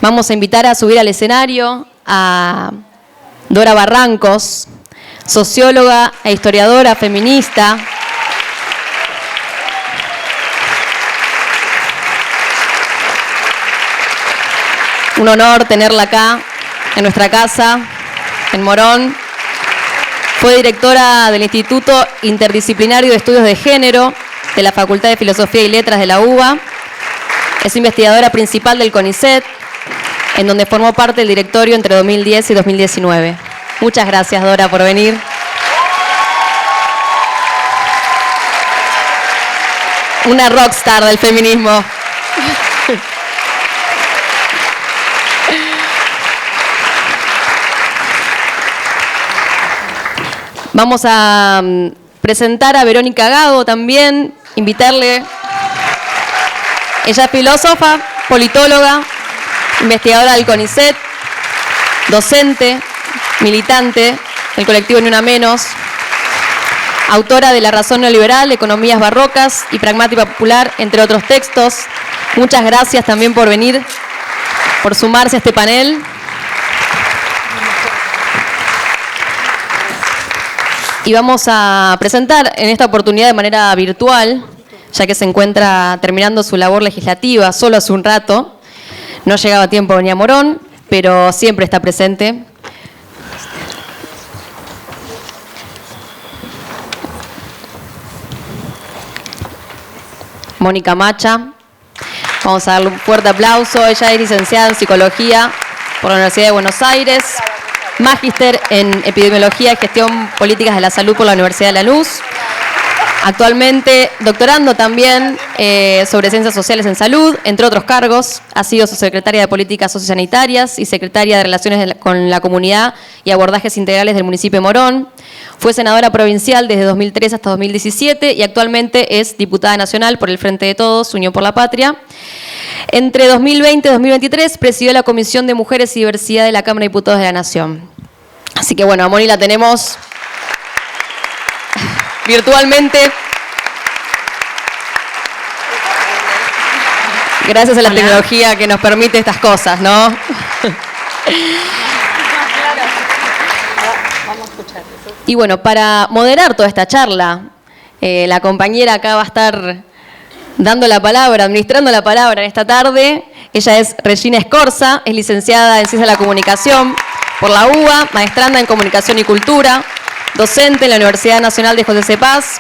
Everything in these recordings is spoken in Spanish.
Vamos a invitar a subir al escenario a Dora Barrancos, socióloga e historiadora feminista. Un honor tenerla acá, en nuestra casa, en Morón. Fue directora del Instituto Interdisciplinario de Estudios de Género de la Facultad de Filosofía y Letras de la UBA. Es investigadora principal del CONICET, en donde formó parte del directorio entre 2010 y 2019. Muchas gracias, Dora, por venir. Una rockstar del feminismo. Vamos a presentar a Verónica Gago también, invitarle. Ella es filósofa, politóloga, investigadora del CONICET, docente, militante del colectivo Ni Una Menos, autora de La Razón Neoliberal, Economías Barrocas y Pragmática Popular, entre otros textos. Muchas gracias también por venir, por sumarse a este panel. Y vamos a presentar en esta oportunidad de manera virtual, ya que se encuentra terminando su labor legislativa solo hace un rato. No llegaba a tiempo ni a Morón, pero siempre está presente. Mónica Macha. Vamos a darle un fuerte aplauso. Ella es licenciada en Psicología por la Universidad de Buenos Aires, magíster en Epidemiología y Gestión Políticas de la Salud por la Universidad de Lanús. Actualmente doctorando también sobre Ciencias Sociales en Salud, entre otros cargos. Ha sido subsecretaria de Políticas Sociosanitarias y secretaria de Relaciones con la Comunidad y Abordajes Integrales del municipio de Morón. Fue senadora provincial desde 2003 hasta 2017 y actualmente es diputada nacional por el Frente de Todos, Unión por la Patria. Entre 2020 y 2023 presidió la Comisión de Mujeres y Diversidad de la Cámara de Diputados de la Nación. Así que bueno, a Moni la tenemos virtualmente. Gracias a la tecnología que nos permite estas cosas, ¿no? Y bueno, para moderar toda esta charla, la compañera acá va a estar dando la palabra, administrando la palabra en esta tarde. Ella es Regina Escorza, es licenciada en Ciencias de la Comunicación por la UBA, maestranda en Comunicación y Cultura, docente en la Universidad Nacional de José C. Paz,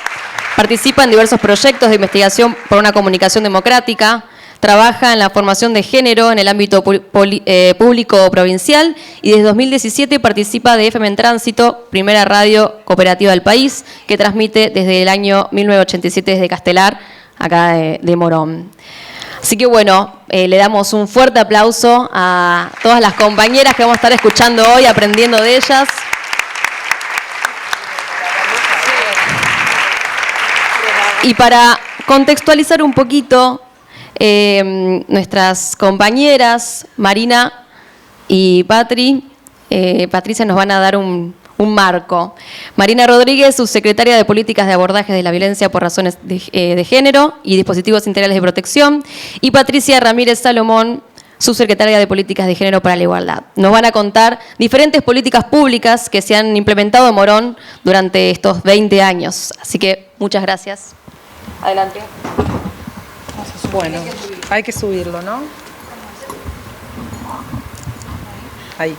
participa en diversos proyectos de investigación por una comunicación democrática, trabaja en la formación de género en el ámbito público provincial y desde 2017 participa de FM en Tránsito, primera radio cooperativa del país, que transmite desde el año 1987 desde Castelar, acá de Morón. Así que bueno, le damos un fuerte aplauso a todas las compañeras que vamos a estar escuchando hoy, aprendiendo de ellas. Y para contextualizar un poquito, nuestras compañeras, Marina y Patricia nos van a dar un marco. Marina Rodríguez, subsecretaria de Políticas de Abordaje de la Violencia por Razones de Género y Dispositivos Integrales de Protección, y Patricia Ramírez Salomón, subsecretaria de Políticas de Género para la Igualdad. Nos van a contar diferentes políticas públicas que se han implementado en Morón durante estos 20 años. Así que muchas gracias. Adelante. Bueno, hay que subirlo, ¿no? Ahí.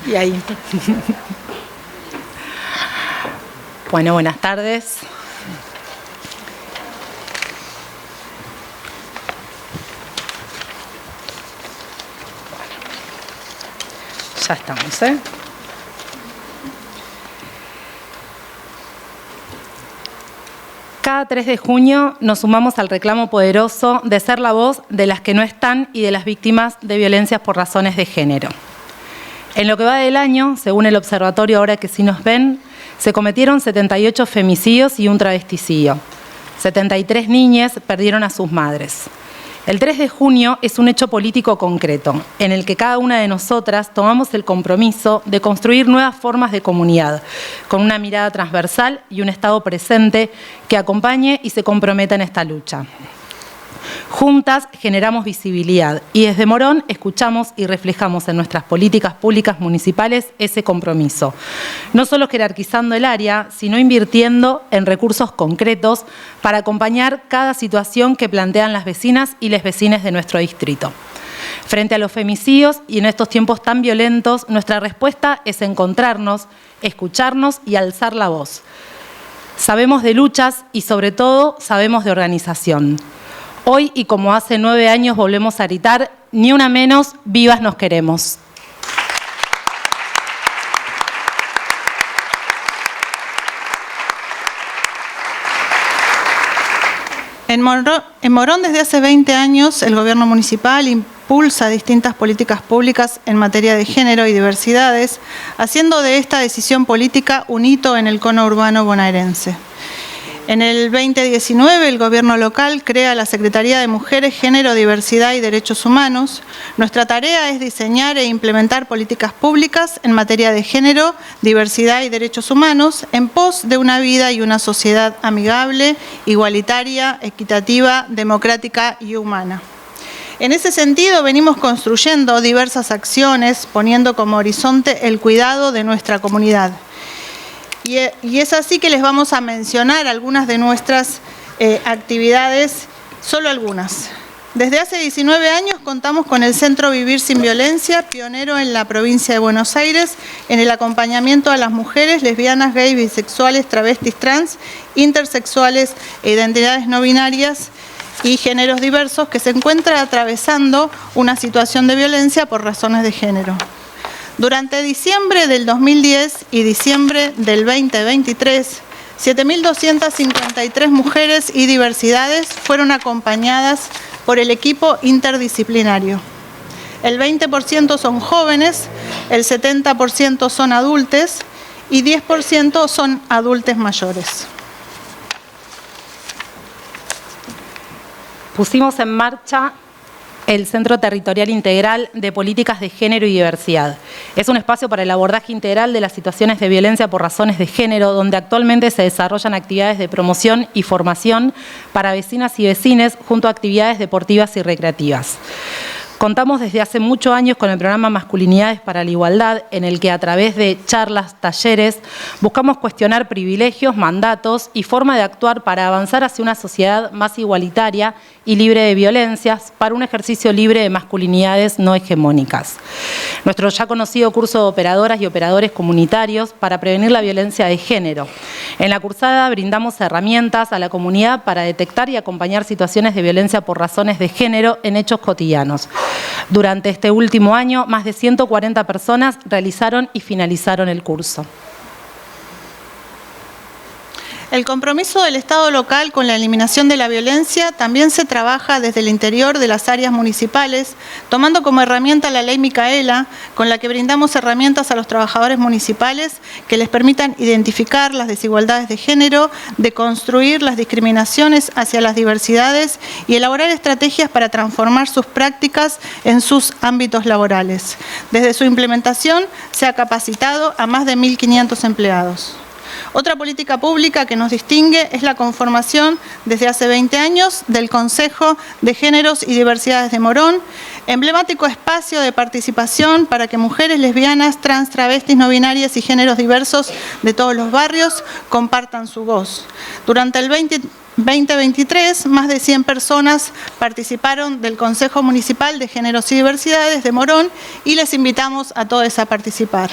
Y ahí. Bueno, buenas tardes. Ya estamos, ¿eh? Cada 3 de junio nos sumamos al reclamo poderoso de ser la voz de las que no están y de las víctimas de violencias por razones de género. En lo que va del año, según el observatorio Ahora que sí nos ven, se cometieron 78 femicidios y un travesticidio. 73 niñas perdieron a sus madres. El 3 de junio es un hecho político concreto, en el que cada una de nosotras tomamos el compromiso de construir nuevas formas de comunidad, con una mirada transversal y un Estado presente que acompañe y se comprometa en esta lucha. Juntas generamos visibilidad y desde Morón escuchamos y reflejamos en nuestras políticas públicas municipales ese compromiso, no solo jerarquizando el área, sino invirtiendo en recursos concretos para acompañar cada situación que plantean las vecinas y les vecines de nuestro distrito. Frente a los femicidios y en estos tiempos tan violentos, nuestra respuesta es encontrarnos, escucharnos y alzar la voz. Sabemos de luchas y sobre todo sabemos de organización. Hoy, y como hace 9 años, volvemos a gritar, ni una menos, vivas nos queremos. En Morón, desde hace 20 años, el gobierno municipal impulsa distintas políticas públicas en materia de género y diversidades, haciendo de esta decisión política un hito en el cono urbano bonaerense. En el 2019, el gobierno local crea la Secretaría de Mujeres, Género, Diversidad y Derechos Humanos. Nuestra tarea es diseñar e implementar políticas públicas en materia de género, diversidad y derechos humanos en pos de una vida y una sociedad amigable, igualitaria, equitativa, democrática y humana. En ese sentido, venimos construyendo diversas acciones, poniendo como horizonte el cuidado de nuestra comunidad. Y es así que les vamos a mencionar algunas de nuestras actividades, solo algunas. Desde hace 19 años contamos con el Centro Vivir Sin Violencia, pionero en la provincia de Buenos Aires, en el acompañamiento a las mujeres lesbianas, gays, bisexuales, travestis, trans, intersexuales, identidades no binarias y géneros diversos que se encuentran atravesando una situación de violencia por razones de género. Durante diciembre del 2010 y diciembre del 2023, 7.253 mujeres y diversidades fueron acompañadas por el equipo interdisciplinario. El 20% son jóvenes, el 70% son adultos y 10% son adultos mayores. Pusimos en marcha el Centro Territorial Integral de Políticas de Género y Diversidad. Es un espacio para el abordaje integral de las situaciones de violencia por razones de género, donde actualmente se desarrollan actividades de promoción y formación para vecinas y vecines, junto a actividades deportivas y recreativas. Contamos desde hace muchos años con el programa Masculinidades para la Igualdad, en el que a través de charlas, talleres, buscamos cuestionar privilegios, mandatos y forma de actuar para avanzar hacia una sociedad más igualitaria y libre de violencias, para un ejercicio libre de masculinidades no hegemónicas. Nuestro ya conocido curso de operadoras y operadores comunitarios para prevenir la violencia de género. En la cursada brindamos herramientas a la comunidad para detectar y acompañar situaciones de violencia por razones de género en hechos cotidianos. Durante este último año, más de 140 personas realizaron y finalizaron el curso. El compromiso del Estado local con la eliminación de la violencia también se trabaja desde el interior de las áreas municipales, tomando como herramienta la Ley Micaela, con la que brindamos herramientas a los trabajadores municipales que les permitan identificar las desigualdades de género, deconstruir las discriminaciones hacia las diversidades y elaborar estrategias para transformar sus prácticas en sus ámbitos laborales. Desde su implementación se ha capacitado a más de 1.500 empleados. Otra política pública que nos distingue es la conformación desde hace 20 años del Consejo de Géneros y Diversidades de Morón, emblemático espacio de participación para que mujeres lesbianas, trans, travestis, no binarias y géneros diversos de todos los barrios compartan su voz. Durante el 2023, más de 100 personas participaron del Consejo Municipal de Géneros y Diversidades de Morón y les invitamos a todos a participar.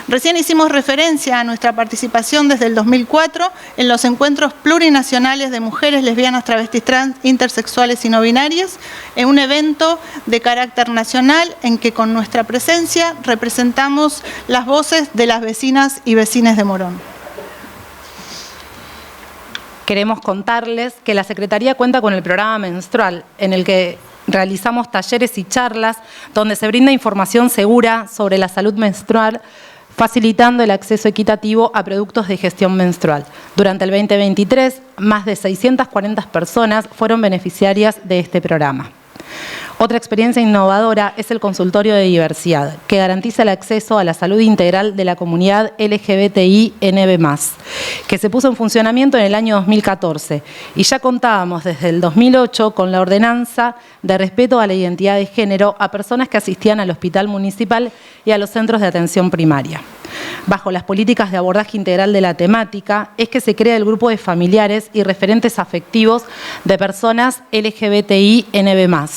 Recién hicimos referencia a nuestra participación desde el 2004 en los encuentros plurinacionales de mujeres lesbianas, travestis, trans, intersexuales y no binarias, en un evento de carácter nacional en que con nuestra presencia representamos las voces de las vecinas y vecines de Morón. Queremos contarles que la Secretaría cuenta con el programa menstrual, en el que realizamos talleres y charlas donde se brinda información segura sobre la salud menstrual, facilitando el acceso equitativo a productos de gestión menstrual. Durante el 2023, más de 640 personas fueron beneficiarias de este programa. Otra experiencia innovadora es el consultorio de diversidad, que garantiza el acceso a la salud integral de la comunidad LGBTI-NB+, que se puso en funcionamiento en el año 2014 y ya contábamos desde el 2008 con la ordenanza de respeto a la identidad de género a personas que asistían al hospital municipal y a los centros de atención primaria. Bajo las políticas de abordaje integral de la temática es que se crea el grupo de familiares y referentes afectivos de personas LGBTI-NB+,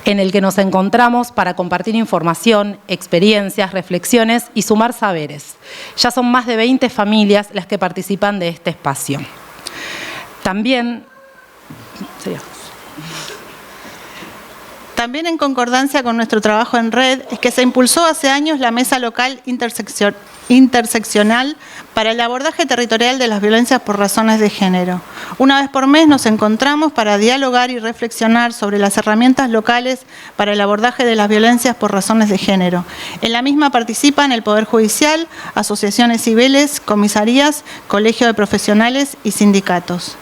en el que nos encontramos para compartir información, experiencias, reflexiones y sumar saberes. Ya son más de 20 familias las que participan de este espacio. También en concordancia con nuestro trabajo en red, es que se impulsó hace años la Mesa Local Interseccional para el abordaje territorial de las violencias por razones de género. Una vez por mes nos encontramos para dialogar y reflexionar sobre las herramientas locales para el abordaje de las violencias por razones de género. En la misma participan el Poder Judicial, asociaciones civiles, comisarías, colegio de profesionales y sindicatos.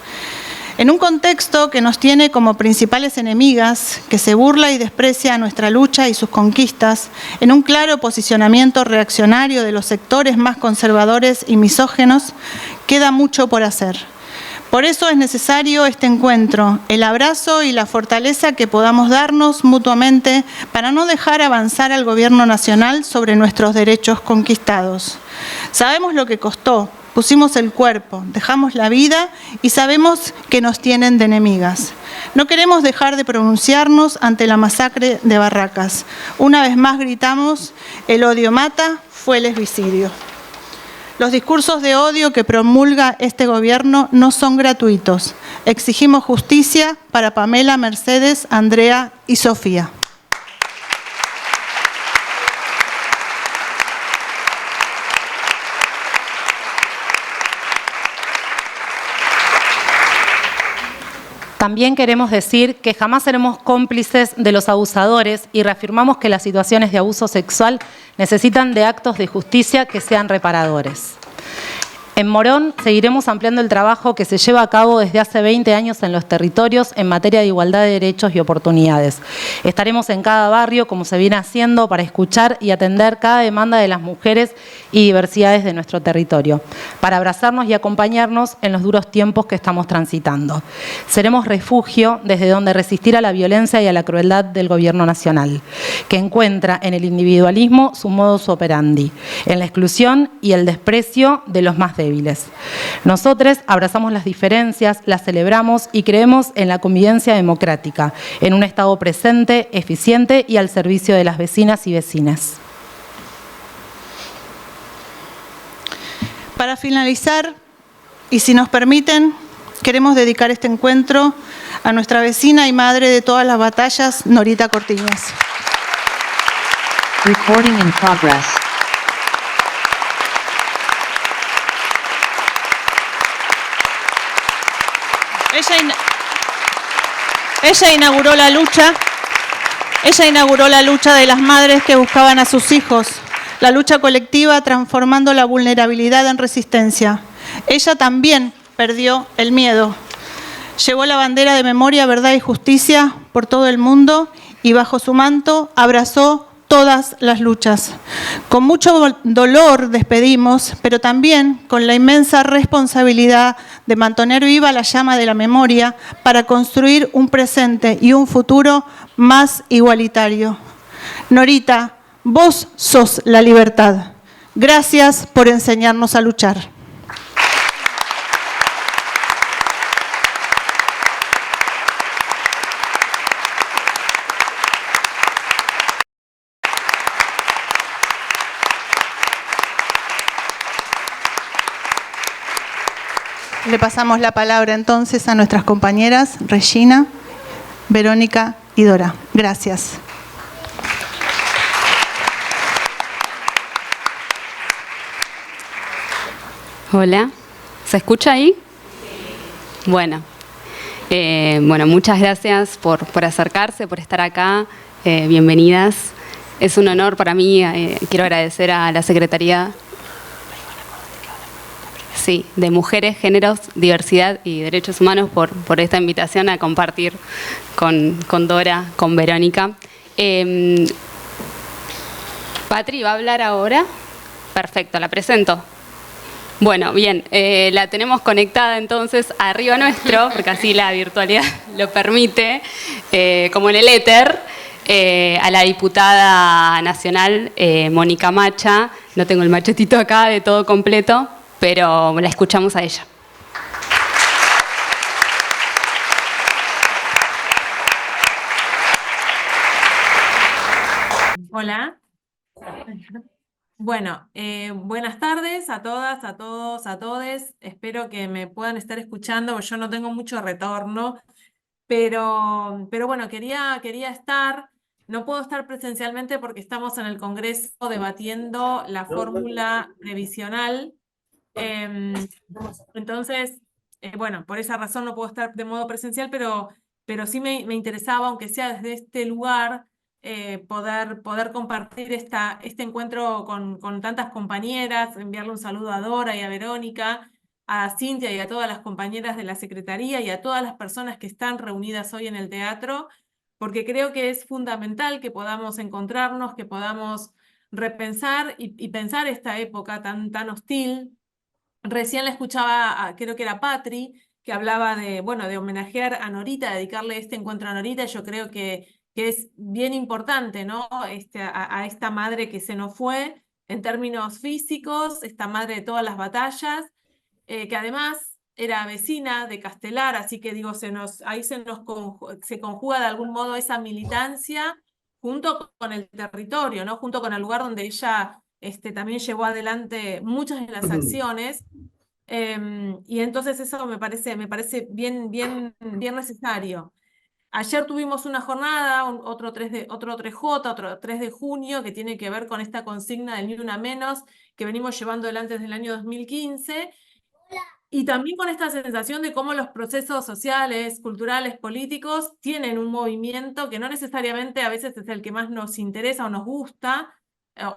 En un contexto que nos tiene como principales enemigas, que se burla y desprecia nuestra lucha y sus conquistas, en un claro posicionamiento reaccionario de los sectores más conservadores y misógenos, queda mucho por hacer. Por eso es necesario este encuentro, el abrazo y la fortaleza que podamos darnos mutuamente para no dejar avanzar al Gobierno Nacional sobre nuestros derechos conquistados. Sabemos lo que costó. Pusimos el cuerpo, dejamos la vida y sabemos que nos tienen de enemigas. No queremos dejar de pronunciarnos ante la masacre de Barracas. Una vez más gritamos, el odio mata, fue lesbicidio. Los discursos de odio que promulga este gobierno no son gratuitos. Exigimos justicia para Pamela, Mercedes, Andrea y Sofía. También queremos decir que jamás seremos cómplices de los abusadores y reafirmamos que las situaciones de abuso sexual necesitan de actos de justicia que sean reparadores. En Morón seguiremos ampliando el trabajo que se lleva a cabo desde hace 20 años en los territorios en materia de igualdad de derechos y oportunidades. Estaremos en cada barrio, como se viene haciendo, para escuchar y atender cada demanda de las mujeres y diversidades de nuestro territorio, para abrazarnos y acompañarnos en los duros tiempos que estamos transitando. Seremos refugio desde donde resistir a la violencia y a la crueldad del Gobierno Nacional, que encuentra en el individualismo su modus operandi, en la exclusión y el desprecio de los más débiles. Nosotros abrazamos las diferencias, las celebramos y creemos en la convivencia democrática, en un Estado presente, eficiente y al servicio de las vecinas y vecinos. Para finalizar, y si nos permiten, queremos dedicar este encuentro a nuestra vecina y madre de todas las batallas, Norita Cortiñas. Recording in progress. Ella inauguró la lucha de las madres que buscaban a sus hijos, la lucha colectiva transformando la vulnerabilidad en resistencia. Ella también perdió el miedo. Llevó la bandera de memoria, verdad y justicia por todo el mundo y bajo su manto abrazó todas las luchas. Con mucho dolor despedimos, pero también con la inmensa responsabilidad de mantener viva la llama de la memoria para construir un presente y un futuro más igualitario. Norita, vos sos la libertad. Gracias por enseñarnos a luchar. Le pasamos la palabra entonces a nuestras compañeras Regina, Verónica y Dora. Gracias. Hola, ¿se escucha ahí? Bueno, muchas gracias por acercarse, por estar acá. Bienvenidas. Es un honor para mí. Quiero agradecer a la Secretaría. sí, de mujeres, géneros, diversidad y derechos humanos por esta invitación a compartir con Dora, con Verónica. Patri va a hablar ahora. Perfecto, la presento. Bueno, bien, la tenemos conectada entonces arriba nuestro, porque así la virtualidad lo permite, como en el éter, a la diputada nacional Mónica Macha. No tengo el machetito acá de todo completo, pero la escuchamos a ella. Hola. Bueno, buenas tardes a todas, a todos, a todes. Espero que me puedan estar escuchando, porque yo no tengo mucho retorno, pero bueno, quería estar. No puedo estar presencialmente porque estamos en el Congreso debatiendo la fórmula previsional. Entonces, bueno, por esa razón no puedo estar de modo presencial, pero sí me interesaba, aunque sea desde este lugar, poder compartir este encuentro con tantas compañeras, enviarle un saludo a Dora y a Verónica, a Cintia y a todas las compañeras de la Secretaría y a todas las personas que están reunidas hoy en el teatro, porque creo que es fundamental que podamos encontrarnos, que podamos repensar y pensar esta época tan hostil. Recién la escuchaba, creo que era Patri, que hablaba bueno, de homenajear a Norita, dedicarle este encuentro a Norita. Yo creo que es bien importante, ¿no? A esta madre que se nos fue en términos físicos, esta madre de todas las batallas, que además era vecina de Castelar, así que digo, ahí se conjuga de algún modo esa militancia junto con el territorio, ¿no? Junto con el lugar donde ella también llevó adelante muchas de las acciones. Y entonces eso me parece bien necesario. Ayer tuvimos una jornada, otro 3J, otro 3 de junio, que tiene que ver con esta consigna del Ni Una Menos, que venimos llevando adelante desde el año 2015, y también con esta sensación de cómo los procesos sociales, culturales, políticos tienen un movimiento que no necesariamente a veces es el que más nos interesa o nos gusta,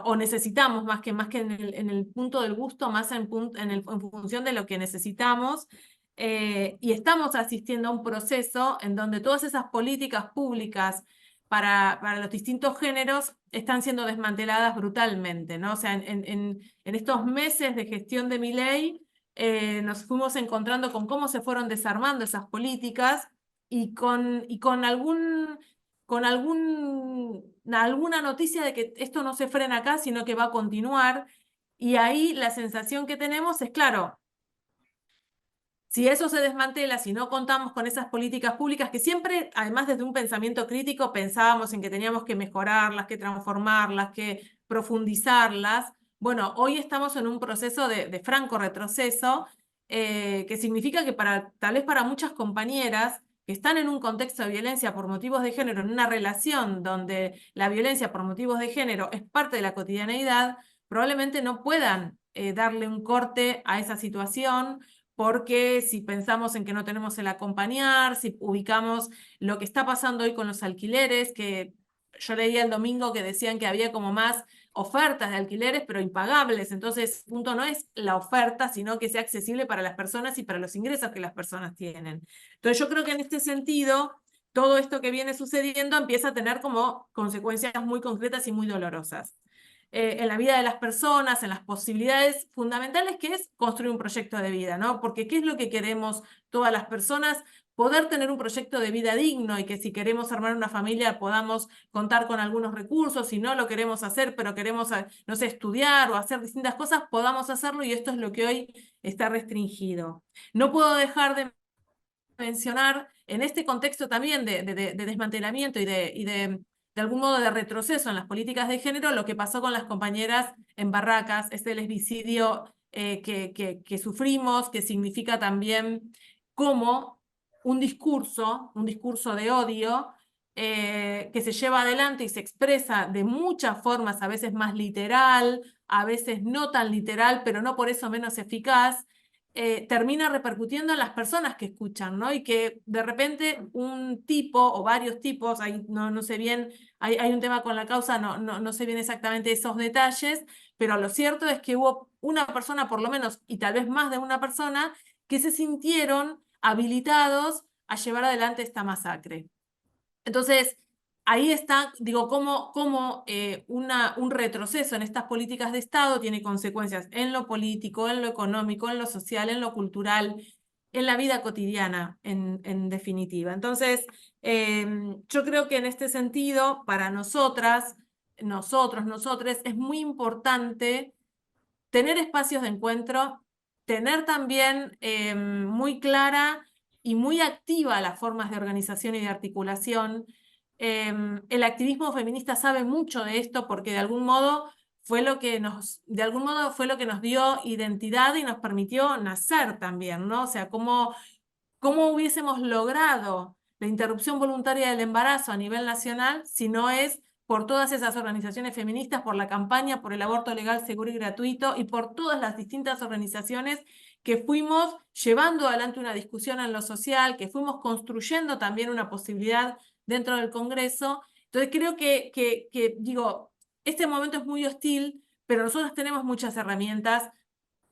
o necesitamos más que en el punto del gusto, más en función de lo que necesitamos. Y estamos asistiendo a un proceso en donde todas esas políticas públicas para los distintos géneros están siendo desmanteladas brutalmente, ¿no? O sea, en estos meses de gestión de Milei, nos fuimos encontrando con cómo se fueron desarmando esas políticas y con alguna noticia de que esto no se frena acá, sino que va a continuar. Y ahí la sensación que tenemos es, claro, si eso se desmantela, si no contamos con esas políticas públicas que siempre, además desde un pensamiento crítico, pensábamos en que teníamos que mejorarlas, que transformarlas, que profundizarlas. Bueno, hoy estamos en un proceso de franco retroceso, que significa que tal vez para muchas compañeras que están en un contexto de violencia por motivos de género, en una relación donde la violencia por motivos de género es parte de la cotidianeidad, probablemente no puedan darle un corte a esa situación, porque si pensamos en que no tenemos el acompañar, si ubicamos lo que está pasando hoy con los alquileres, que yo leía el domingo que decían que había como más ofertas de alquileres, pero impagables. Entonces, el punto no es la oferta, sino que sea accesible para las personas y para los ingresos que las personas tienen. Entonces, yo creo que en este sentido, todo esto que viene sucediendo empieza a tener como consecuencias muy concretas y muy dolorosas. En la vida de las personas, en las posibilidades fundamentales que es construir un proyecto de vida, ¿no? Porque ¿qué es lo que queremos todas las personas? Poder tener un proyecto de vida digno, y que si queremos armar una familia podamos contar con algunos recursos, si no lo queremos hacer, pero queremos, no sé, estudiar o hacer distintas cosas, podamos hacerlo, y esto es lo que hoy está restringido. No puedo dejar de mencionar en este contexto también de desmantelamiento y de algún modo de retroceso en las políticas de género, lo que pasó con las compañeras en Barracas, este lesbicidio que sufrimos, que significa también cómo un discurso de odio, que se lleva adelante y se expresa de muchas formas, a veces más literal, a veces no tan literal, pero no por eso menos eficaz, termina repercutiendo en las personas que escuchan, ¿no? Y que de repente un tipo o varios tipos, no sé bien, hay un tema con la causa, no sé bien exactamente esos detalles, pero lo cierto es que hubo una persona por lo menos, y tal vez más de una persona, que se sintieron habilitados a llevar adelante esta masacre. Entonces, ahí está, digo, cómo un retroceso en estas políticas de Estado tiene consecuencias en lo político, en lo económico, en lo social, en lo cultural, en la vida cotidiana, en definitiva. Entonces, yo creo que en este sentido, para nosotras, nosotres, es muy importante tener espacios de encuentro, tener también muy clara y muy activa las formas de organización y de articulación. El activismo feminista sabe mucho de esto porque de algún modo fue lo que nos dio identidad y nos permitió nacer también, ¿no? O sea, cómo hubiésemos logrado la interrupción voluntaria del embarazo a nivel nacional si no es por todas esas organizaciones feministas, por la campaña, por el aborto legal, seguro y gratuito, y por todas las distintas organizaciones que fuimos llevando adelante una discusión en lo social, que fuimos construyendo también una posibilidad dentro del Congreso. Entonces creo digo, este momento es muy hostil, pero nosotros tenemos muchas herramientas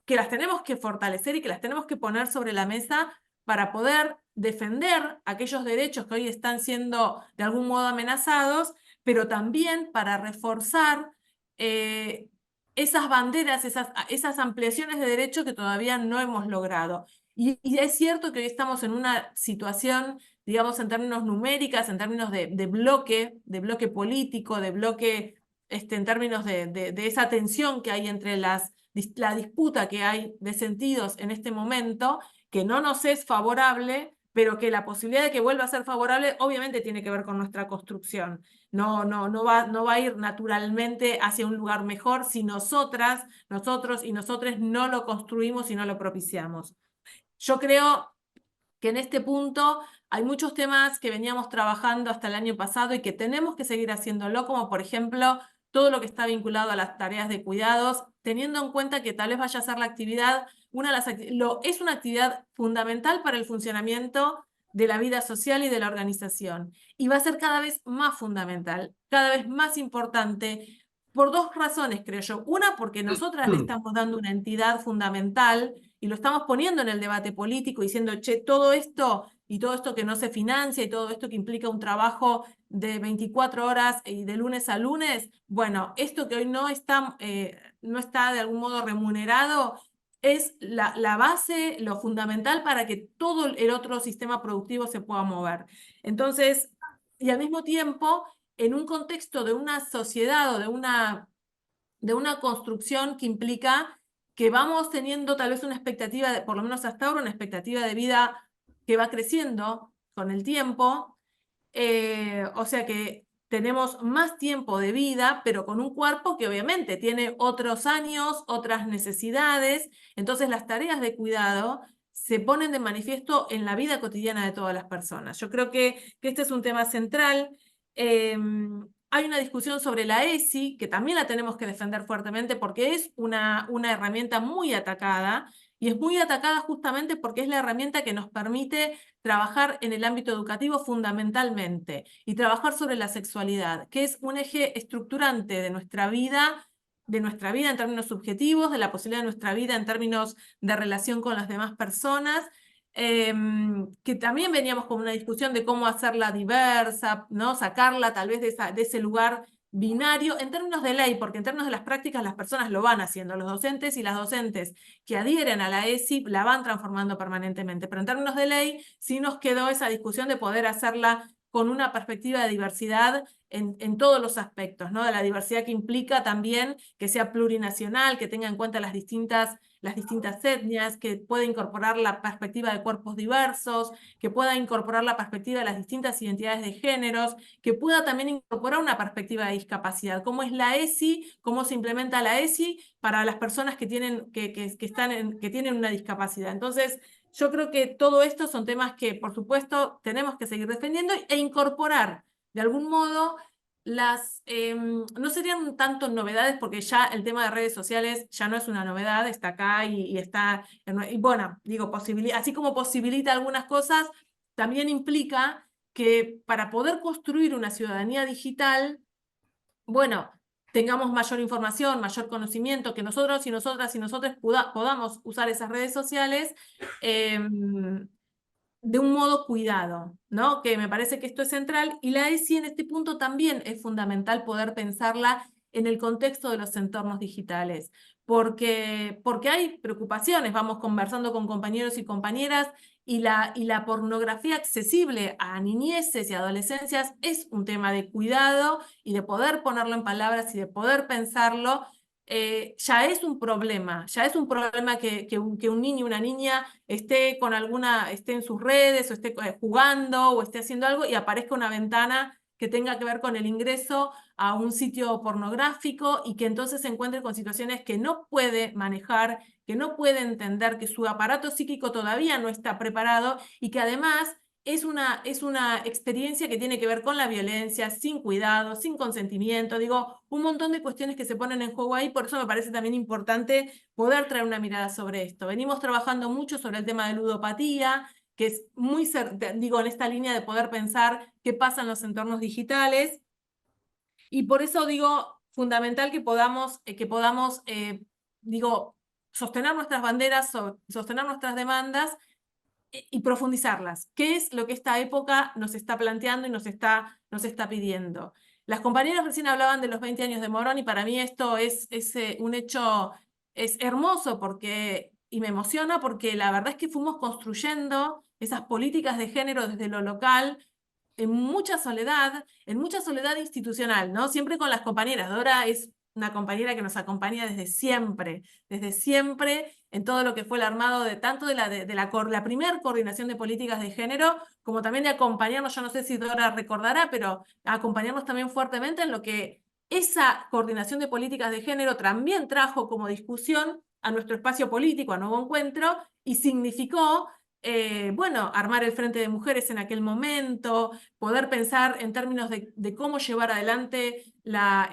que las tenemos que fortalecer y que las tenemos que poner sobre la mesa para poder defender aquellos derechos que hoy están siendo de algún modo amenazados, pero también para reforzar esas banderas, esas ampliaciones de derechos que todavía no hemos logrado. Y es cierto que hoy estamos en una situación, digamos, en términos numéricas, en términos de bloque político, de bloque, en términos de esa tensión que hay entre la disputa que hay de sentidos en este momento, que no nos es favorable, pero que la posibilidad de que vuelva a ser favorable obviamente tiene que ver con nuestra construcción. No va a ir naturalmente hacia un lugar mejor si nosotras, nosotros y nosotres no lo construimos y no lo propiciamos. Yo creo que en este punto hay muchos temas que veníamos trabajando hasta el año pasado y que tenemos que seguir haciéndolo, como por ejemplo todo lo que está vinculado a las tareas de cuidados, teniendo en cuenta que tal vez vaya a ser la actividad, es una actividad fundamental para el funcionamiento de la vida social y de la organización. Y va a ser cada vez más fundamental, cada vez más importante, por dos razones, creo yo. Una, porque nosotras le estamos dando una entidad fundamental y lo estamos poniendo en el debate político, diciendo, che, todo esto y todo esto que no se financia y todo esto que implica un trabajo de 24 horas y de lunes a lunes, bueno, esto que hoy no está de algún modo remunerado, es la base, lo fundamental para que todo el otro sistema productivo se pueda mover. Entonces, y al mismo tiempo, en un contexto de una sociedad o de una construcción que implica que vamos teniendo tal vez una expectativa, por lo menos hasta ahora, una expectativa de vida que va creciendo con el tiempo, o sea que tenemos más tiempo de vida, pero con un cuerpo que obviamente tiene otros años, otras necesidades, entonces las tareas de cuidado se ponen de manifiesto en la vida cotidiana de todas las personas. Yo creo que este es un tema central. Hay una discusión sobre la ESI, que también la tenemos que defender fuertemente porque es una herramienta muy atacada, y es muy atacada justamente porque es la herramienta que nos permite trabajar en el ámbito educativo fundamentalmente y trabajar sobre la sexualidad, que es un eje estructurante de nuestra vida en términos subjetivos, de la posibilidad de nuestra vida en términos de relación con las demás personas, que también veníamos con una discusión de cómo hacerla diversa, ¿no? Sacarla tal vez de ese lugar binario en términos de ley, porque en términos de las prácticas las personas lo van haciendo, los docentes y las docentes que adhieren a la ESI la van transformando permanentemente, pero en términos de ley sí nos quedó esa discusión de poder hacerla con una perspectiva de diversidad en todos los aspectos, ¿no? De la diversidad que implica también que sea plurinacional, que tenga en cuenta las distintas etnias, que pueda incorporar la perspectiva de cuerpos diversos, que pueda incorporar la perspectiva de las distintas identidades de géneros, que pueda también incorporar una perspectiva de discapacidad. ¿Cómo es la ESI? ¿Cómo se implementa la ESI para las personas que tienen una discapacidad? Entonces, yo creo que todo esto son temas que, por supuesto, tenemos que seguir defendiendo e incorporar, de algún modo, no serían tanto novedades porque ya el tema de redes sociales ya no es una novedad, está acá y está, y bueno, digo, así como posibilita algunas cosas, también implica que para poder construir una ciudadanía digital, bueno, tengamos mayor información, mayor conocimiento, que nosotros y nosotras y nosotros podamos usar esas redes sociales de un modo cuidado, ¿no? Que me parece que esto es central, y la ESI en este punto también es fundamental poder pensarla en el contexto de los entornos digitales, porque hay preocupaciones, vamos conversando con compañeros y compañeras, y la pornografía accesible a niñeces y adolescencias es un tema de cuidado y de poder ponerlo en palabras y de poder pensarlo. Ya es un problema que un niño y una niña esté en sus redes, o esté jugando, o esté haciendo algo, y aparezca una ventana que tenga que ver con el ingreso a un sitio pornográfico, y que entonces se encuentre con situaciones que no puede manejar, que no puede entender, que su aparato psíquico todavía no está preparado, y que además es una experiencia que tiene que ver con la violencia, sin cuidado, sin consentimiento, digo, un montón de cuestiones que se ponen en juego ahí. Por eso me parece también importante poder traer una mirada sobre esto. Venimos trabajando mucho sobre el tema de ludopatía, que es digo, en esta línea de poder pensar qué pasa en los entornos digitales, y por eso digo, fundamental que podamos digo, sostener nuestras banderas, sostener nuestras demandas, y profundizarlas. ¿Qué es lo que esta época nos está planteando y nos está pidiendo? Las compañeras recién hablaban de los 20 años de Morón, y para mí esto es un hecho, es hermoso, y me emociona, porque la verdad es que fuimos construyendo esas políticas de género desde lo local, en mucha soledad institucional, ¿no? Siempre con las compañeras. Dora es una compañera que nos acompaña desde siempre, en todo lo que fue el armado de tanto de la primera coordinación de políticas de género, como también de acompañarnos. Yo no sé si Dora recordará, pero acompañarnos también fuertemente en lo que esa coordinación de políticas de género también trajo como discusión a nuestro espacio político, a Nuevo Encuentro, y significó, bueno, armar el Frente de Mujeres en aquel momento, poder pensar en términos de cómo llevar adelante la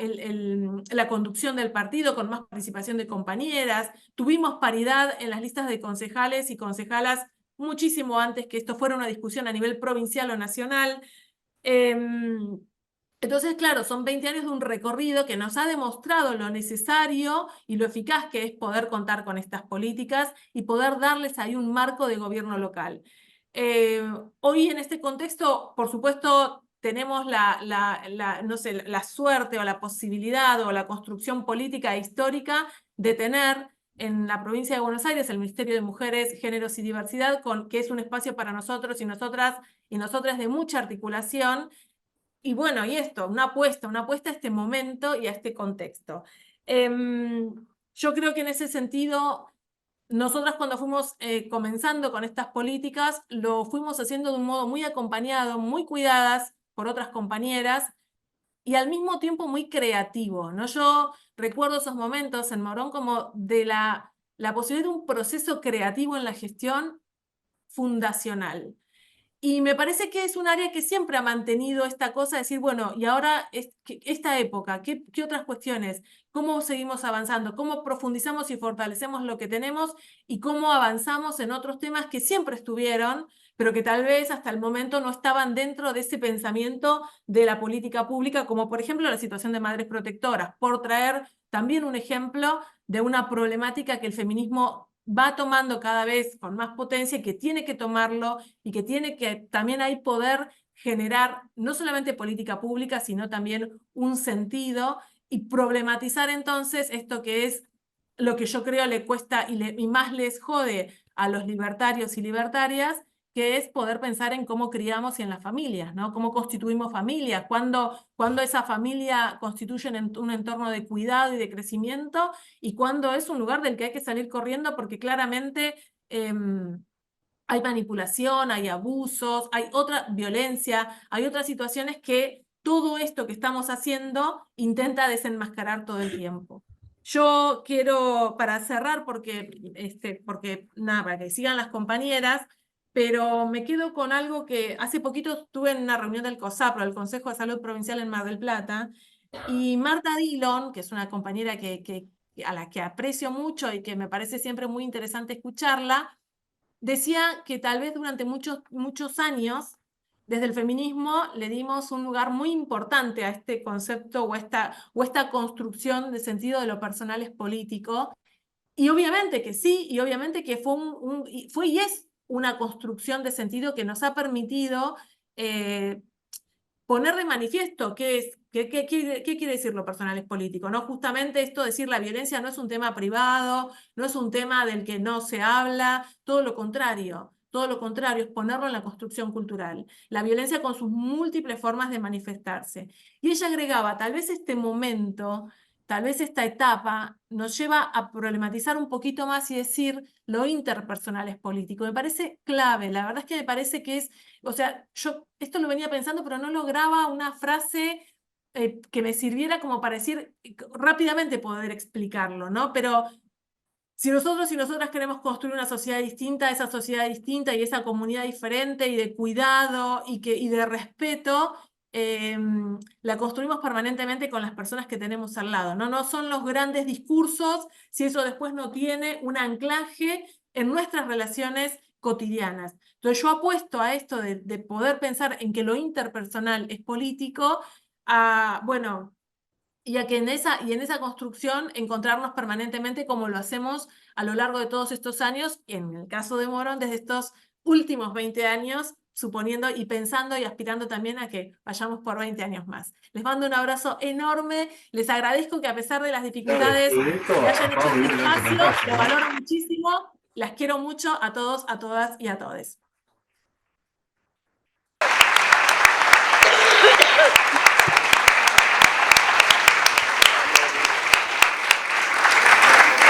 conducción del partido con más participación de compañeras. Tuvimos paridad en las listas de concejales y concejalas muchísimo antes que esto fuera una discusión a nivel provincial o nacional. Entonces, claro, son 20 años de un recorrido que nos ha demostrado lo necesario y lo eficaz que es poder contar con estas políticas y poder darles ahí un marco de gobierno local. Hoy en este contexto, por supuesto, tenemos no sé, la suerte o la posibilidad o la construcción política e histórica de tener en la provincia de Buenos Aires el Ministerio de Mujeres, Géneros y Diversidad, que es un espacio para nosotros y nosotras de mucha articulación. Y bueno, y esto, una apuesta a este momento y a este contexto. Yo creo que en ese sentido, nosotras cuando fuimos comenzando con estas políticas, lo fuimos haciendo de un modo muy acompañado, muy cuidadas por otras compañeras, y al mismo tiempo muy creativo, ¿no? Yo recuerdo esos momentos en Morón como de la posibilidad de un proceso creativo en la gestión fundacional. Y me parece que es un área que siempre ha mantenido esta cosa de decir, bueno, y ahora esta época, ¿qué otras cuestiones? ¿Cómo seguimos avanzando? ¿Cómo profundizamos y fortalecemos lo que tenemos? ¿Y cómo avanzamos en otros temas que siempre estuvieron, pero que tal vez hasta el momento no estaban dentro de ese pensamiento de la política pública, como por ejemplo la situación de madres protectoras, por traer también un ejemplo de una problemática que el feminismo va tomando cada vez con más potencia, y que tiene que tomarlo, y que tiene que también ahí poder generar no solamente política pública, sino también un sentido, y problematizar entonces esto que es lo que yo creo le cuesta y más les jode a los libertarios y libertarias, que es poder pensar en cómo criamos y en las familias, ¿no? Cómo constituimos familias, cuando esa familia constituye un entorno de cuidado y de crecimiento, y cuando es un lugar del que hay que salir corriendo porque claramente hay manipulación, hay abusos, hay otra violencia, hay otras situaciones que todo esto que estamos haciendo intenta desenmascarar todo el tiempo. Yo quiero, para cerrar, porque nada, para que sigan las compañeras, pero me quedo con algo que hace poquito estuve en una reunión del COSAPRO, el Consejo de Salud Provincial en Mar del Plata, y Marta Dillon, que es una compañera a la que aprecio mucho y que me parece siempre muy interesante escucharla, decía que tal vez durante muchos años, desde el feminismo, le dimos un lugar muy importante a este concepto o esta construcción de sentido de lo personal es político. Y obviamente que sí, y obviamente que fue y es una construcción de sentido que nos ha permitido poner de manifiesto qué quiere decir lo personal es político, ¿no? Justamente esto de decir la violencia no es un tema privado, no es un tema del que no se habla, todo lo contrario, es ponerlo en la construcción cultural. La violencia con sus múltiples formas de manifestarse. Y ella agregaba, tal vez este momento, tal vez esta etapa nos lleva a problematizar un poquito más y decir lo interpersonal es político. Me parece clave, la verdad es que me parece que es, o sea, yo esto lo venía pensando, pero no lograba una frase que me sirviera como para decir, rápidamente poder explicarlo, ¿no? Pero si nosotros y nosotras queremos construir una sociedad distinta, esa sociedad distinta y esa comunidad diferente y de cuidado y de respeto, la construimos permanentemente con las personas que tenemos al lado, ¿no? No son los grandes discursos si eso después no tiene un anclaje en nuestras relaciones cotidianas. Entonces yo apuesto a esto de poder pensar en que lo interpersonal es político, bueno, y a que en esa construcción encontrarnos permanentemente como lo hacemos a lo largo de todos estos años, en el caso de Morón, desde estos últimos 20 años, suponiendo y pensando y aspirando también a que vayamos por 20 años más. Les mando un abrazo enorme, les agradezco que a pesar de las dificultades que hayan hecho este espacio, lo valoro muchísimo, las quiero mucho a todos, a todas y a todes.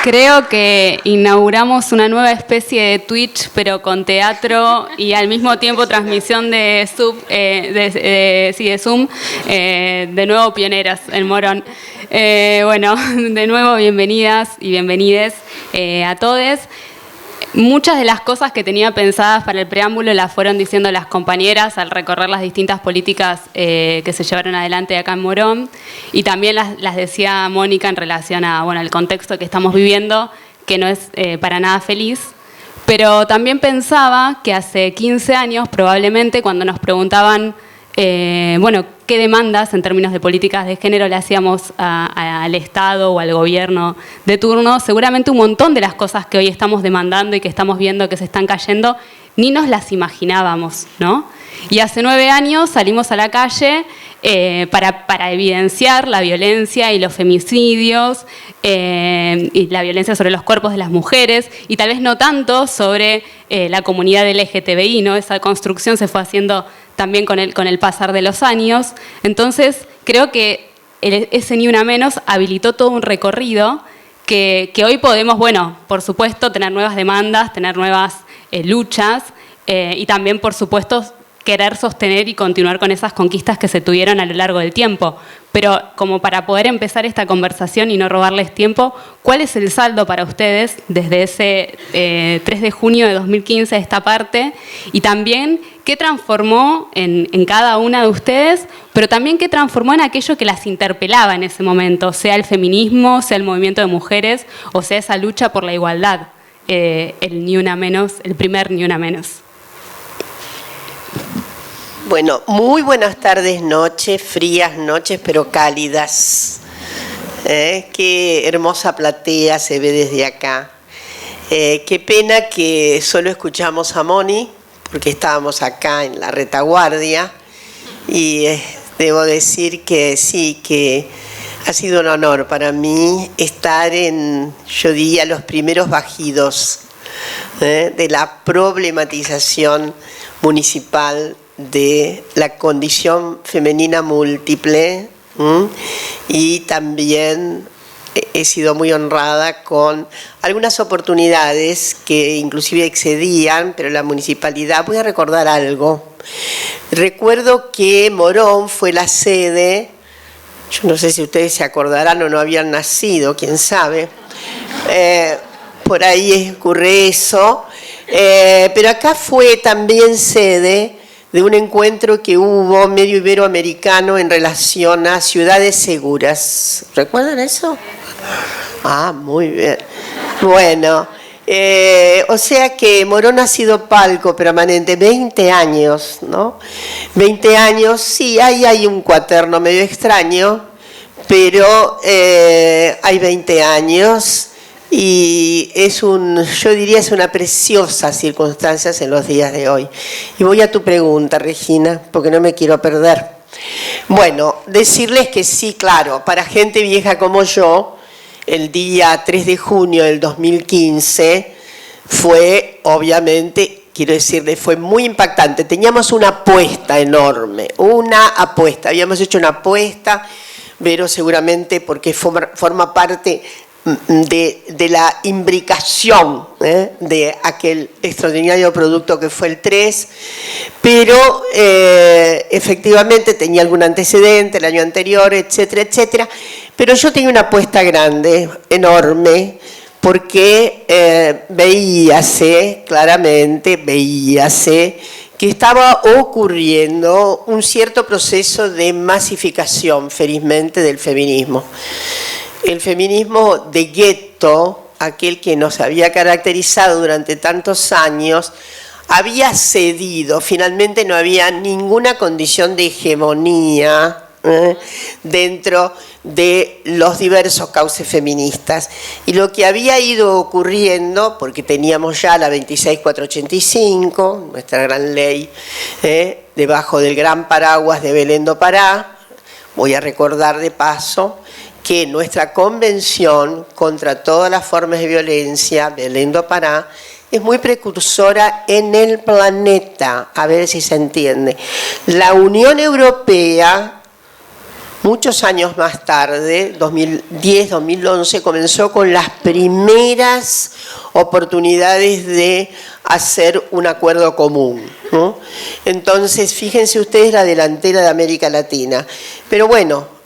Creo que inauguramos una nueva especie de Twitch, pero con teatro y al mismo tiempo transmisión de Zoom, de nuevo pioneras en Morón. Bueno, de nuevo bienvenidas y bienvenides a todos. Muchas de las cosas que tenía pensadas para el preámbulo las fueron diciendo las compañeras al recorrer las distintas políticas que se llevaron adelante acá en Morón, y también las decía Mónica en relación a el contexto que estamos viviendo, que no es para nada feliz. Pero también pensaba que hace 15 años, probablemente, cuando nos preguntaban qué demandas en términos de políticas de género le hacíamos al Estado o al gobierno de turno, seguramente un montón de las cosas que hoy estamos demandando y que estamos viendo que se están cayendo, ni nos las imaginábamos, ¿no? Y hace 9 años salimos a la calle para evidenciar la violencia y los femicidios y la violencia sobre los cuerpos de las mujeres, y tal vez no tanto sobre la comunidad LGTBI, ¿no? Esa construcción se fue haciendo también con el pasar de los años. Entonces, creo que ese Ni Una Menos habilitó todo un recorrido que hoy podemos, por supuesto, tener nuevas demandas, tener nuevas luchas y también, por supuesto, querer sostener y continuar con esas conquistas que se tuvieron a lo largo del tiempo. Pero como para poder empezar esta conversación y no robarles tiempo, ¿cuál es el saldo para ustedes desde ese 3 de junio de 2015 a esta parte? Y también, ¿qué transformó en cada una de ustedes? Pero también, ¿qué transformó en aquello que las interpelaba en ese momento? Sea el feminismo, sea el movimiento de mujeres, o sea esa lucha por la igualdad. El Ni Una Menos, el primer Ni Una Menos. Bueno, muy buenas tardes, noches, frías noches, pero cálidas. Qué hermosa platea se ve desde acá. Qué pena que solo escuchamos a Moni, porque estábamos acá en la retaguardia, y debo decir que sí, que ha sido un honor para mí estar en, yo diría, los primeros bajidos de la problematización municipal de la condición femenina múltiple, y también he sido muy honrada con algunas oportunidades que inclusive excedían, pero la municipalidad, voy a recordar algo. Recuerdo que Morón fue la sede, yo no sé si ustedes se acordarán o no habían nacido, quién sabe, por ahí ocurre eso. Pero acá fue también sede de un encuentro que hubo medio iberoamericano en relación a ciudades seguras. ¿Recuerdan eso? Ah, muy bien. Bueno, o sea que Morón ha sido palco permanente 20 años, ¿no? 20 años, sí, ahí hay un cuaterno medio extraño, pero hay 20 años. Y yo diría, es una preciosa circunstancia en los días de hoy. Y voy a tu pregunta, Regina, porque no me quiero perder. Bueno, decirles que sí, claro, para gente vieja como yo, el día 3 de junio del 2015 fue, obviamente, quiero decirles, fue muy impactante. Teníamos una apuesta enorme, habíamos hecho una apuesta, Vero seguramente porque forma parte de la imbricación de aquel extraordinario producto que fue el 3, pero efectivamente tenía algún antecedente el año anterior, etcétera, etcétera. Pero yo tenía una apuesta grande, enorme, porque veíase que estaba ocurriendo un cierto proceso de masificación, felizmente, del feminismo. El feminismo de gueto, aquel que nos había caracterizado durante tantos años, había cedido, finalmente no había ninguna condición de hegemonía dentro de los diversos cauces feministas. Y lo que había ido ocurriendo, porque teníamos ya la 26485, nuestra gran ley, debajo del gran paraguas de Belén do Pará, voy a recordar de paso, que nuestra convención contra todas las formas de violencia, Belén do Pará, es muy precursora en el planeta, a ver si se entiende. La Unión Europea, muchos años más tarde, 2010, 2011, comenzó con las primeras oportunidades de hacer un acuerdo común, ¿no? Entonces, fíjense ustedes la delantera de América Latina. Pero bueno,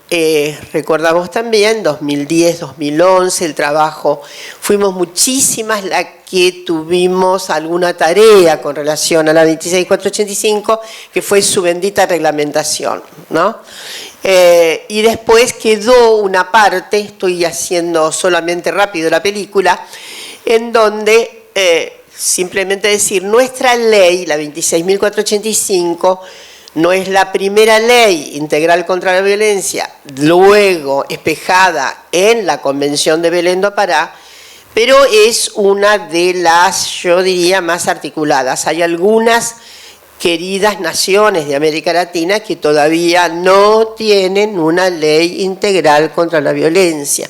recordamos también 2010, 2011, el trabajo, fuimos muchísimas las que tuvimos alguna tarea con relación a la 26485, que fue su bendita reglamentación, ¿no? Y después quedó una parte, estoy haciendo solamente rápido la película, en donde simplemente decir, nuestra ley, la 26.485, no es la primera ley integral contra la violencia, luego espejada en la Convención de Belén do Pará, pero es una de las, yo diría, más articuladas. Hay algunas queridas naciones de América Latina que todavía no tienen una ley integral contra la violencia.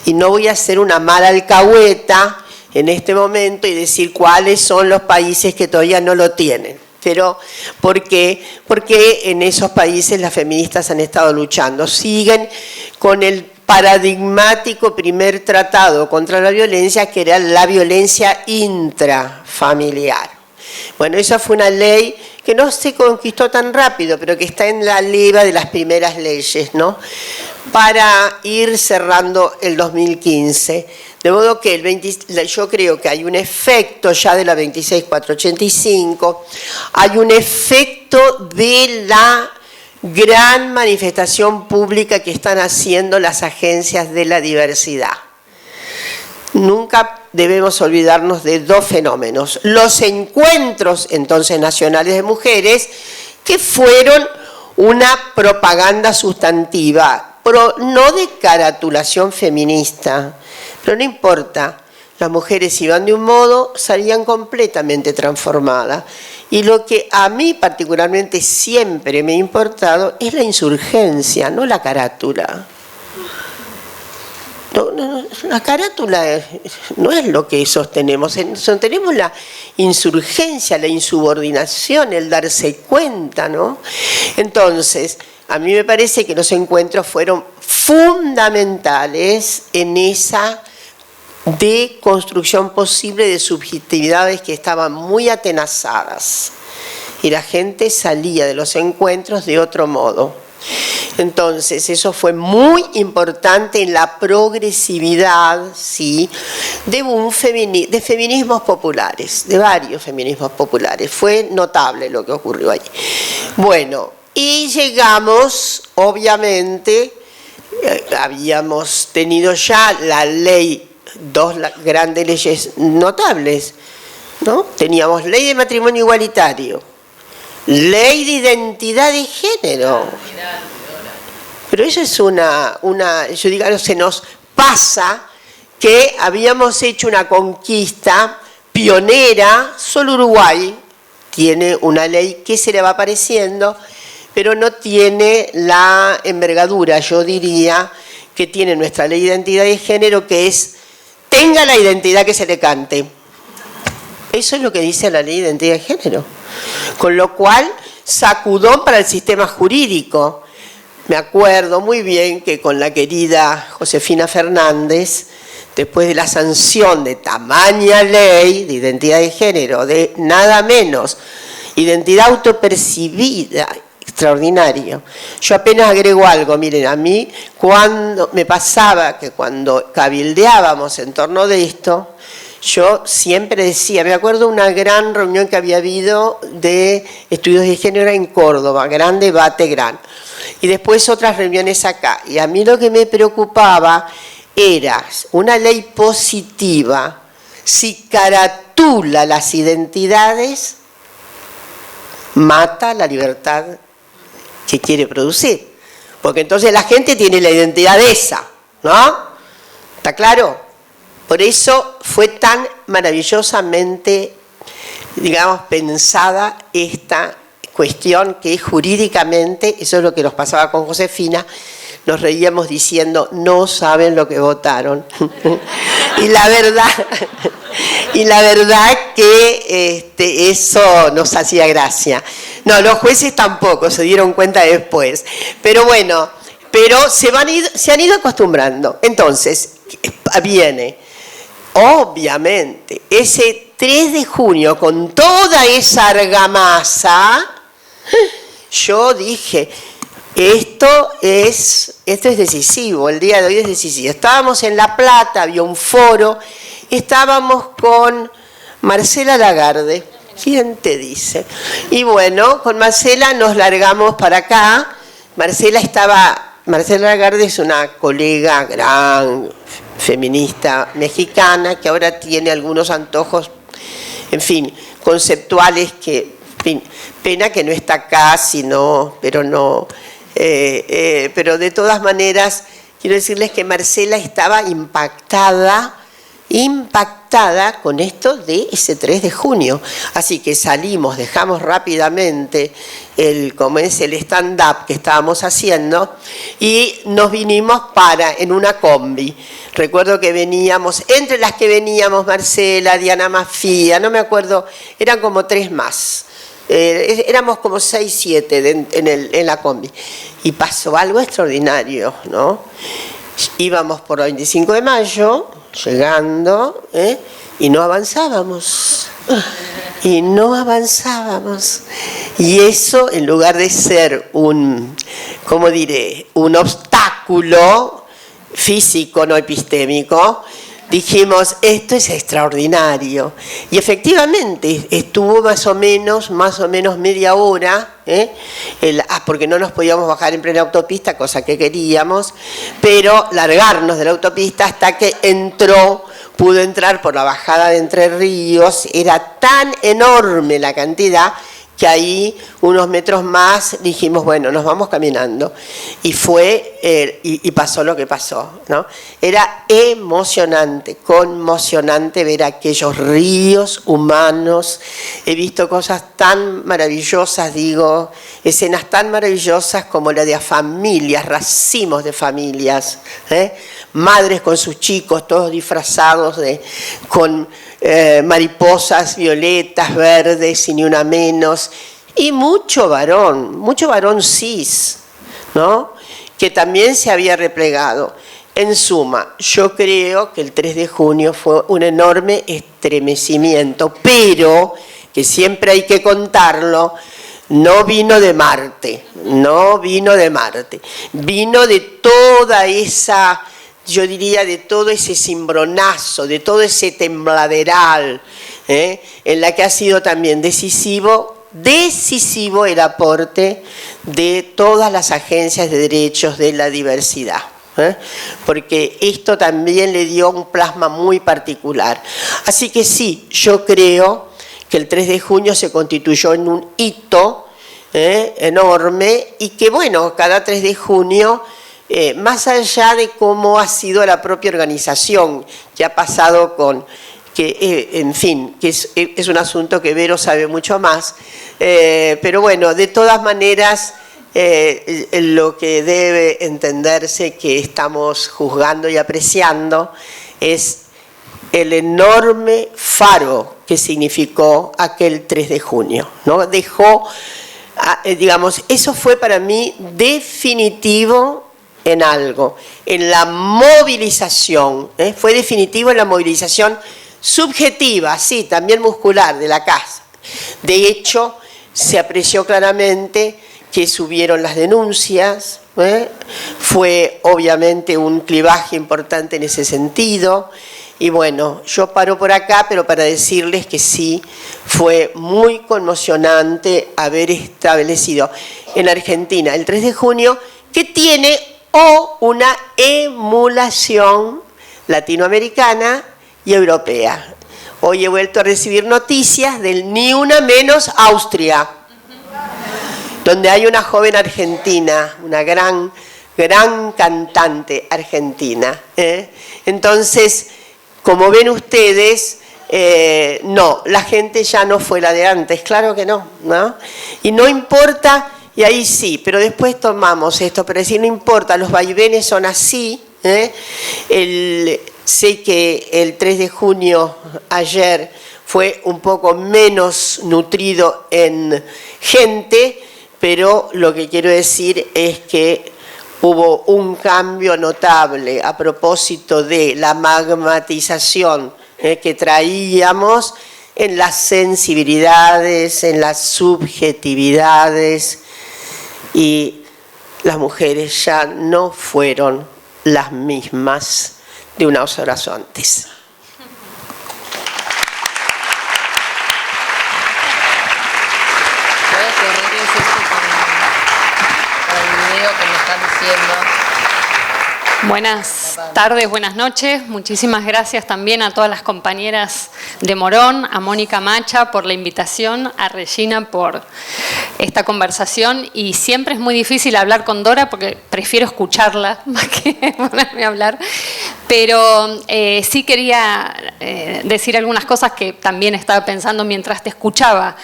Y no voy a hacer una mala alcahueta en este momento y decir cuáles son los países que todavía no lo tienen. Pero, ¿por qué? Porque en esos países las feministas han estado luchando. Siguen con el paradigmático primer tratado contra la violencia, que era la violencia intrafamiliar. Bueno, esa fue una ley que no se conquistó tan rápido, pero que está en la leva de las primeras leyes, ¿no? Para ir cerrando el 2015. De modo que yo creo que hay un efecto ya de la 26485, hay un efecto de la gran manifestación pública que están haciendo las agencias de la diversidad. Nunca debemos olvidarnos de dos fenómenos. Los encuentros entonces nacionales de mujeres, que fueron una propaganda sustantiva, no de caratulación feminista, pero no importa, las mujeres iban de un modo, salían completamente transformadas. Y lo que a mí particularmente siempre me ha importado es la insurgencia, no la carátula. La carátula no es lo que sostenemos, sostenemos la insurgencia, la insubordinación, el darse cuenta, ¿no? Entonces, a mí me parece que los encuentros fueron fundamentales en esa deconstrucción posible de subjetividades que estaban muy atenazadas. Y la gente salía de los encuentros de otro modo. Entonces, eso fue muy importante en la progresividad, ¿sí?, de feminismos populares, de varios feminismos populares. Fue notable lo que ocurrió allí. Bueno, y llegamos, obviamente, habíamos tenido ya la ley, dos grandes leyes notables, ¿no? Teníamos ley de matrimonio igualitario, ley de identidad de género. Pero eso es yo digo, se nos pasa que habíamos hecho una conquista pionera, solo Uruguay tiene una ley que se le va apareciendo, pero no tiene la envergadura, yo diría, que tiene nuestra ley de identidad de género, que es, tenga la identidad que se le cante. Eso es lo que dice la ley de identidad de género. Con lo cual, sacudón para el sistema jurídico. Me acuerdo muy bien que con la querida Josefina Fernández, después de la sanción de tamaña ley de identidad de género, de nada menos, identidad autopercibida, extraordinario. Yo apenas agrego algo, miren, a mí cuando me pasaba que cuando cabildeábamos en torno de esto, yo siempre decía, me acuerdo una gran reunión que había habido de estudios de género en Córdoba, gran debate, gran. Y después otras reuniones acá. Y a mí lo que me preocupaba era una ley positiva, si caratula las identidades, mata la libertad que quiere producir. Porque entonces la gente tiene la identidad esa, ¿no? ¿Está claro? Por eso fue tan maravillosamente, digamos, pensada esta cuestión que jurídicamente, eso es lo que nos pasaba con Josefina, nos reíamos diciendo, no saben lo que votaron. y la verdad que eso nos hacía gracia. No, los jueces tampoco, se dieron cuenta después. Pero bueno, se han ido acostumbrando. Entonces, viene, obviamente, ese 3 de junio, con toda esa argamasa, yo dije, esto es decisivo, el día de hoy es decisivo. Estábamos en La Plata, había un foro, estábamos con Marcela Lagarde, ¿quién te dice? Y bueno, con Marcela nos largamos para acá. Marcela Lagarde es una colega gran feminista mexicana que ahora tiene algunos antojos, en fin, conceptuales que, en fin, pena que no está acá, pero de todas maneras, quiero decirles que Marcela estaba impactada con esto de ese 3 de junio. Así que salimos, dejamos rápidamente el stand-up que estábamos haciendo y nos vinimos en una combi. Recuerdo que veníamos, entre las que veníamos Marcela, Diana Mafía, no me acuerdo, eran como 3 más. Éramos como 6, 7 en la combi. Y pasó algo extraordinario, ¿no? Íbamos por 25 de mayo, llegando, y no avanzábamos. Y eso, en lugar de ser un obstáculo físico, no epistémico, dijimos, esto es extraordinario. Y efectivamente, estuvo más o menos media hora, porque no nos podíamos bajar en plena autopista, cosa que queríamos, pero largarnos de la autopista hasta que pudo entrar por la bajada de Entre Ríos. Era tan enorme la cantidad que ahí, unos metros más, dijimos, bueno, nos vamos caminando. Y y pasó lo que pasó, ¿no? Era emocionante, conmocionante ver aquellos ríos humanos. He visto cosas tan maravillosas, escenas tan maravillosas como la de familias, racimos de familias, madres con sus chicos, todos disfrazados con mariposas violetas, verdes y ni una menos, y mucho varón cis, ¿no?, que también se había replegado. En suma, yo creo que el 3 de junio fue un enorme estremecimiento, pero que siempre hay que contarlo, no vino de Marte, no vino de Marte, vino de toda esa, yo diría, de todo ese cimbronazo, de todo ese tembladeral, en la que ha sido también decisivo el aporte de todas las agencias de derechos de la diversidad. Porque esto también le dio un plasma muy particular. Así que sí, yo creo que el 3 de junio se constituyó en un hito enorme y que bueno, cada 3 de junio, más allá de cómo ha sido la propia organización, que ha pasado con, que en fin, que es un asunto que Vero sabe mucho más, pero bueno, de todas maneras, lo que debe entenderse que estamos juzgando y apreciando es el enorme faro que significó aquel 3 de junio, ¿no? Dejó, digamos, eso fue para mí definitivo en algo, en la movilización, fue definitivo en la movilización subjetiva, sí, también muscular de la casa. De hecho, se apreció claramente que subieron las denuncias, fue obviamente un clivaje importante en ese sentido, y bueno, yo paro por acá, pero para decirles que sí, fue muy conmocionante haber establecido en Argentina el 3 de junio, que tiene una emulación latinoamericana y europea. Hoy he vuelto a recibir noticias del Ni Una Menos Austria, donde hay una joven argentina, una gran cantante argentina. Entonces, como ven ustedes, no, la gente ya no fue la de antes, claro que no, ¿no? Y no importa, y ahí sí, pero después tomamos esto, pero decir, no importa, los vaivenes son así. Sé que el 3 de junio, ayer, fue un poco menos nutrido en gente, pero lo que quiero decir es que hubo un cambio notable a propósito de la magmatización que traíamos en las sensibilidades, en las subjetividades, y las mujeres ya no fueron las mismas de unas horas antes. Buenas tardes, buenas noches. Muchísimas gracias también a todas las compañeras de Morón, a Mónica Macha por la invitación, a Regina por esta conversación. Y siempre es muy difícil hablar con Dora porque prefiero escucharla más que ponerme a hablar. Pero sí quería decir algunas cosas que también estaba pensando mientras te escuchaba.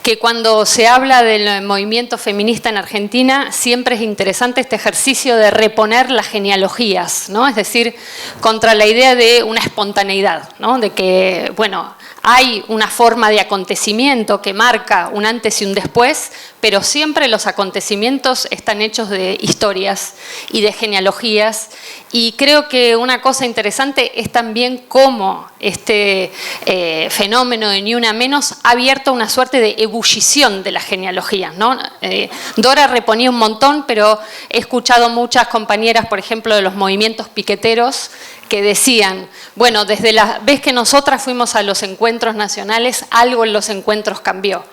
Que cuando se habla del movimiento feminista en Argentina, siempre es interesante este ejercicio de reponer las genealogías, ¿no? Es decir, contra la idea de una espontaneidad, ¿no? De que, bueno, hay una forma de acontecimiento que marca un antes y un después, pero siempre los acontecimientos están hechos de historias y de genealogías. Y creo que una cosa interesante es también cómo este fenómeno de Ni Una Menos ha abierto una suerte de ebullición de las genealogías, ¿no? Dora reponía un montón, pero he escuchado muchas compañeras, por ejemplo, de los movimientos piqueteros, que decían, bueno, desde la vez que nosotras fuimos a los encuentros nacionales, algo en los encuentros cambió.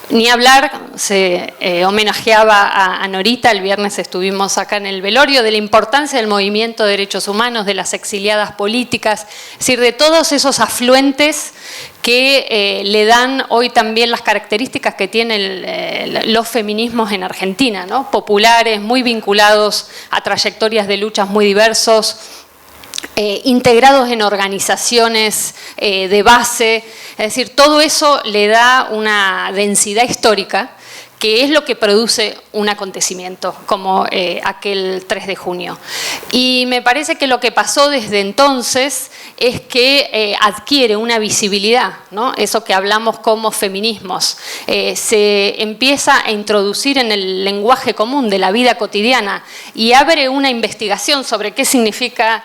Ni hablar, se homenajeaba a Norita, el viernes estuvimos acá en el velorio, de la importancia del movimiento de derechos humanos, de las exiliadas políticas, es decir, de todos esos afluentes que le dan hoy también las características que tienen los feminismos en Argentina, ¿no? Populares, muy vinculados a trayectorias de luchas muy diversos, integrados en organizaciones de base, es decir, todo eso le da una densidad histórica que es lo que produce un acontecimiento como aquel 3 de junio. Y me parece que lo que pasó desde entonces es que adquiere una visibilidad, ¿no? Eso que hablamos como feminismos, se empieza a introducir en el lenguaje común de la vida cotidiana y abre una investigación sobre qué significa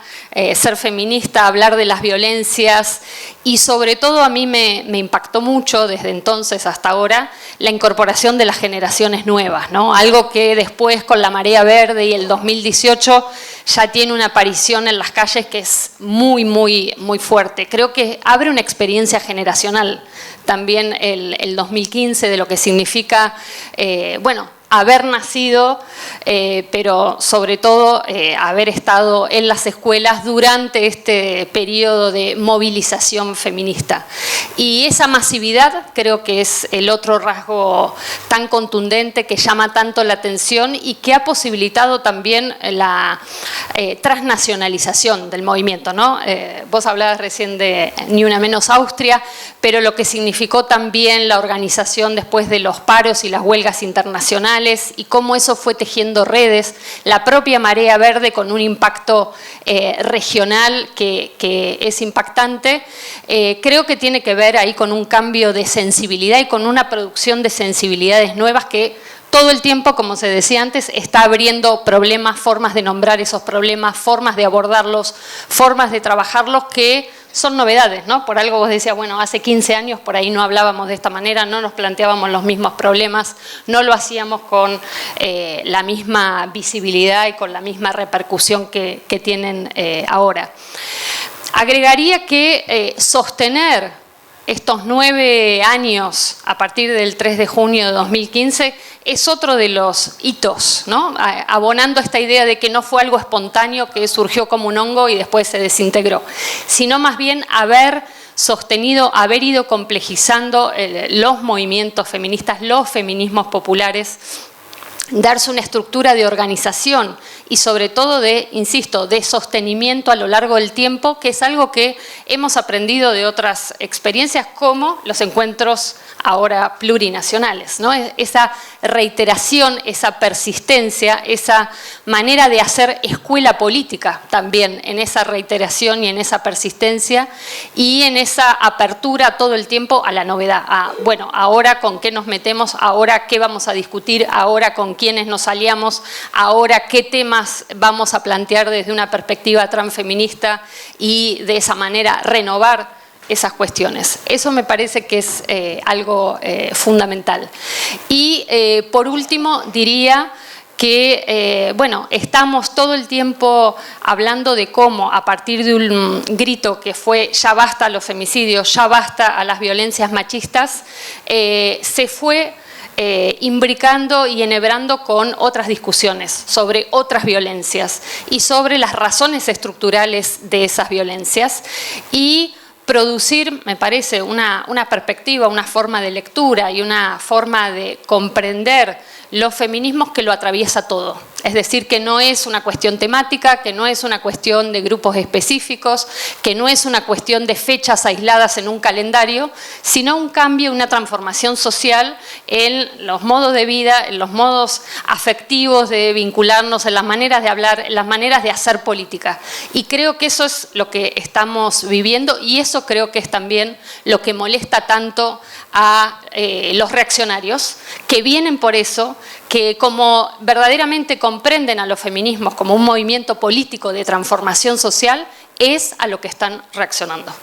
ser feminista, hablar de las violencias, y sobre todo a mí me impactó mucho desde entonces hasta ahora la incorporación de las generaciones nuevas, ¿no? Algo que después con la Marea Verde y el 2018 ya tiene una aparición en las calles que es muy, muy, muy fuerte. Creo que abre una experiencia generacional también el 2015 de lo que significa, bueno, haber nacido, pero sobre todo haber estado en las escuelas durante este periodo de movilización feminista. Y esa masividad creo que es el otro rasgo tan contundente que llama tanto la atención y que ha posibilitado también la transnacionalización del movimiento, ¿no? Vos hablabas recién de Ni Una Menos Austria, pero lo que significó también la organización después de los paros y las huelgas internacionales, y cómo eso fue tejiendo redes, la propia Marea Verde con un impacto regional que es impactante, creo que tiene que ver ahí con un cambio de sensibilidad y con una producción de sensibilidades nuevas que todo el tiempo, como se decía antes, está abriendo problemas, formas de nombrar esos problemas, formas de abordarlos, formas de trabajarlos que son novedades, ¿no? Por algo vos decías, bueno, hace 15 años por ahí no hablábamos de esta manera, no nos planteábamos los mismos problemas, no lo hacíamos con la misma visibilidad y con la misma repercusión que tienen ahora. Agregaría que sostener estos 9 años a partir del 3 de junio de 2015 es otro de los hitos, ¿no? Abonando esta idea de que no fue algo espontáneo que surgió como un hongo y después se desintegró, sino más bien haber sostenido, haber ido complejizando los movimientos feministas, los feminismos populares, darse una estructura de organización y sobre todo de, insisto, de sostenimiento a lo largo del tiempo, que es algo que hemos aprendido de otras experiencias como los encuentros ahora plurinacionales, ¿no? Esa reiteración, esa persistencia, esa manera de hacer escuela política también en esa reiteración y en esa persistencia y en esa apertura todo el tiempo a la novedad, a, bueno, ahora con qué nos metemos, ahora qué vamos a discutir, ahora con quiénes nos aliamos, ahora qué temas vamos a plantear desde una perspectiva transfeminista y de esa manera renovar esas cuestiones. Eso me parece que es algo fundamental. Y por último diría que, bueno, estamos todo el tiempo hablando de cómo a partir de un grito que fue ya basta a los femicidios, ya basta a las violencias machistas, se fue imbricando y enhebrando con otras discusiones sobre otras violencias y sobre las razones estructurales de esas violencias y producir, me parece, una perspectiva, una forma de lectura y una forma de comprender los feminismos que lo atraviesa todo. Es decir, que no es una cuestión temática, que no es una cuestión de grupos específicos, que no es una cuestión de fechas aisladas en un calendario, sino un cambio, una transformación social en los modos de vida, en los modos afectivos de vincularnos, en las maneras de hablar, en las maneras de hacer política. Y creo que eso es lo que estamos viviendo y eso creo que es también lo que molesta tanto a los reaccionarios, que vienen por eso, que como verdaderamente comprenden a los feminismos como un movimiento político de transformación social, es a lo que están reaccionando.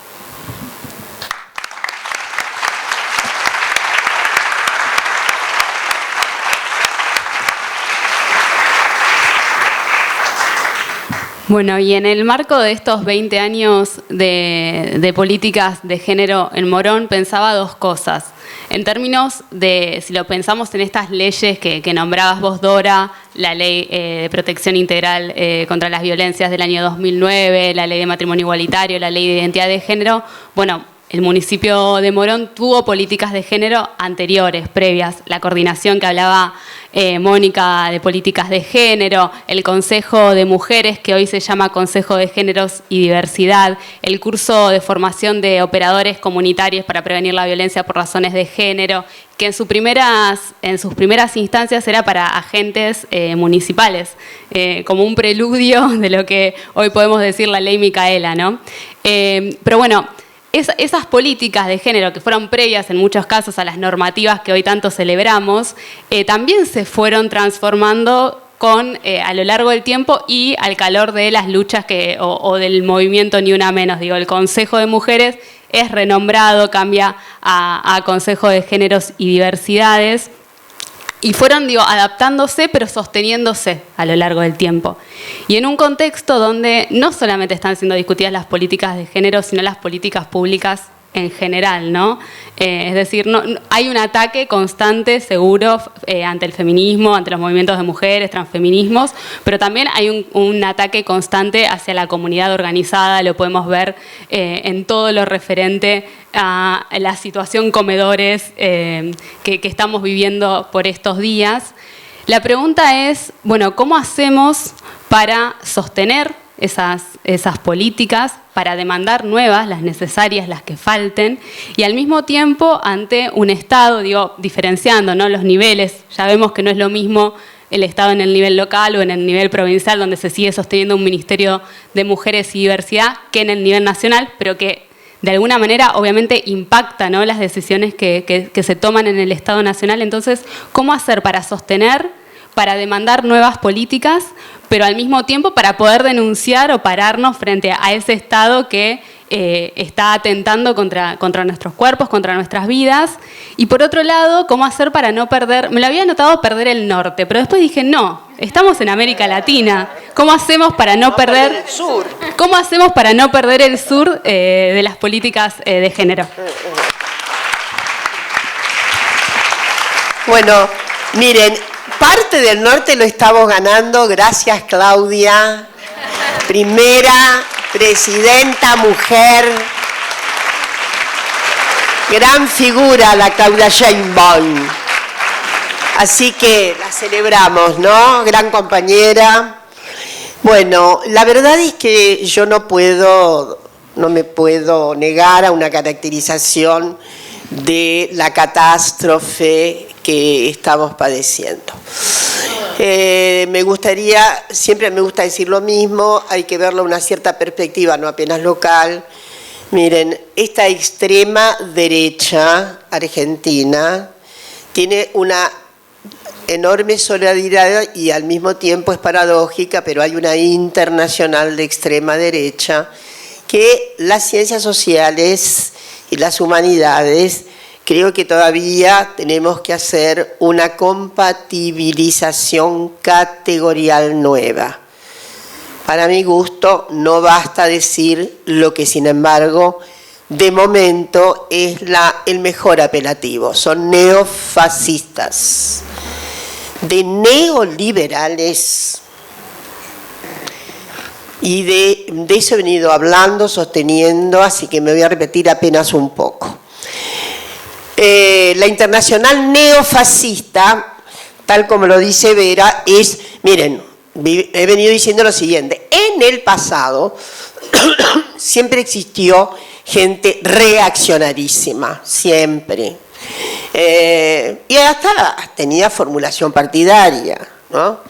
Bueno, y en el marco de estos 20 años de políticas de género en Morón, pensaba dos cosas. En términos de, si lo pensamos en estas leyes que nombrabas vos, Dora, la Ley de Protección Integral contra las Violencias del año 2009, la Ley de Matrimonio Igualitario, la Ley de Identidad de Género, bueno, el municipio de Morón tuvo políticas de género anteriores, previas, la coordinación que hablaba Mónica de políticas de género, el Consejo de Mujeres, que hoy se llama Consejo de Géneros y Diversidad, el curso de formación de operadores comunitarios para prevenir la violencia por razones de género, que en sus primeras instancias era para agentes municipales, como un preludio de lo que hoy podemos decir la Ley Micaela, ¿no? Pero bueno, esas políticas de género que fueron previas en muchos casos a las normativas que hoy tanto celebramos, también se fueron transformando a lo largo del tiempo y al calor de las luchas o del movimiento Ni Una Menos. Digo, el Consejo de Mujeres es renombrado, cambia a Consejo de Géneros y Diversidades. y fueron, adaptándose, pero sosteniéndose a lo largo del tiempo. Y en un contexto donde no solamente están siendo discutidas las políticas de género, sino las políticas públicas en general, ¿no? Es decir, hay un ataque constante, seguro, ante el feminismo, ante los movimientos de mujeres, transfeminismos, pero también hay un ataque constante hacia la comunidad organizada, lo podemos ver en todo lo referente a la situación comedores que estamos viviendo por estos días. La pregunta es, bueno, ¿cómo hacemos para sostener esas políticas, para demandar nuevas, las necesarias, las que falten, y al mismo tiempo ante un Estado, diferenciando, ¿no?, los niveles? Ya vemos que no es lo mismo el Estado en el nivel local o en el nivel provincial, donde se sigue sosteniendo un Ministerio de Mujeres y Diversidad, que en el nivel nacional, pero que de alguna manera obviamente impacta, ¿no?, las decisiones que se toman en el Estado nacional. Entonces, ¿cómo hacer para sostener, para demandar nuevas políticas, pero al mismo tiempo para poder denunciar o pararnos frente a ese Estado que está atentando contra nuestros cuerpos, contra nuestras vidas? Y por otro lado, ¿cómo hacer para no perder? Me lo había anotado perder el norte, pero después dije, no, estamos en América Latina. ¿Cómo hacemos para no perder el sur? ¿Cómo hacemos para no perder el sur de las políticas de género? Bueno, miren, parte del norte lo estamos ganando, gracias Claudia, primera presidenta mujer, gran figura la Claudia Sheinbaum, así que la celebramos, ¿no? Gran compañera. Bueno, la verdad es que yo no me puedo negar a una caracterización de la catástrofe que estamos padeciendo. Siempre me gusta decir lo mismo, hay que verlo en una cierta perspectiva, no apenas local. Miren, esta extrema derecha argentina tiene una enorme solidaridad y al mismo tiempo es paradójica, pero hay una internacional de extrema derecha que las ciencias sociales y las humanidades creo que todavía tenemos que hacer una compatibilización categorial nueva. Para mi gusto, no basta decir lo que, sin embargo, de momento es el mejor apelativo. Son neofascistas. De neoliberales. Y de eso he venido hablando, sosteniendo, así que me voy a repetir apenas un poco. La internacional neofascista, tal como lo dice Vera, es, miren, he venido diciendo lo siguiente, en el pasado siempre existió gente reaccionarísima, siempre, y hasta tenía formulación partidaria, ¿no?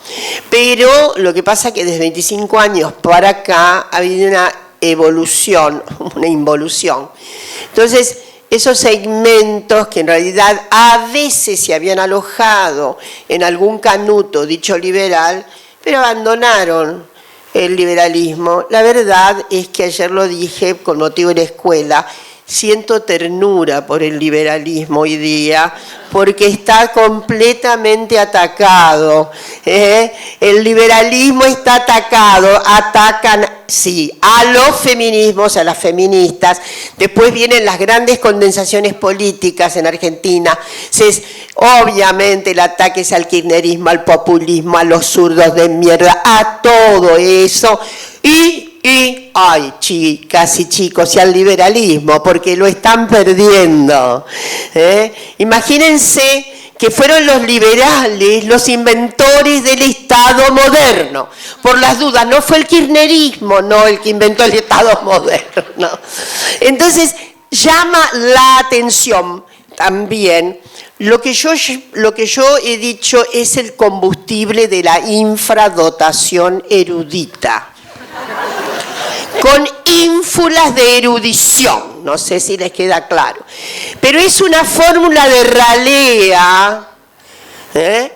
Pero lo que pasa es que desde 25 años para acá ha habido una evolución, una involución. Entonces, esos segmentos que en realidad a veces se habían alojado en algún canuto dicho liberal, pero abandonaron el liberalismo. La verdad es que ayer lo dije con motivo de la escuela, siento ternura por el liberalismo hoy día, porque está completamente atacado. El liberalismo está atacado, atacan, sí, a los feminismos, a las feministas. Después vienen las grandes condensaciones políticas en Argentina. Obviamente el ataque es al kirchnerismo, al populismo, a los zurdos de mierda, a todo eso. Ay, chicas y chicos, y al liberalismo, porque lo están perdiendo. Imagínense que fueron los liberales los inventores del Estado moderno. Por las dudas, no fue el kirchnerismo, no, el que inventó el Estado moderno. Entonces, llama la atención también. Lo que yo he dicho es el combustible de la infradotación erudita. Con ínfulas de erudición, no sé si les queda claro. Pero es una fórmula de ralea, que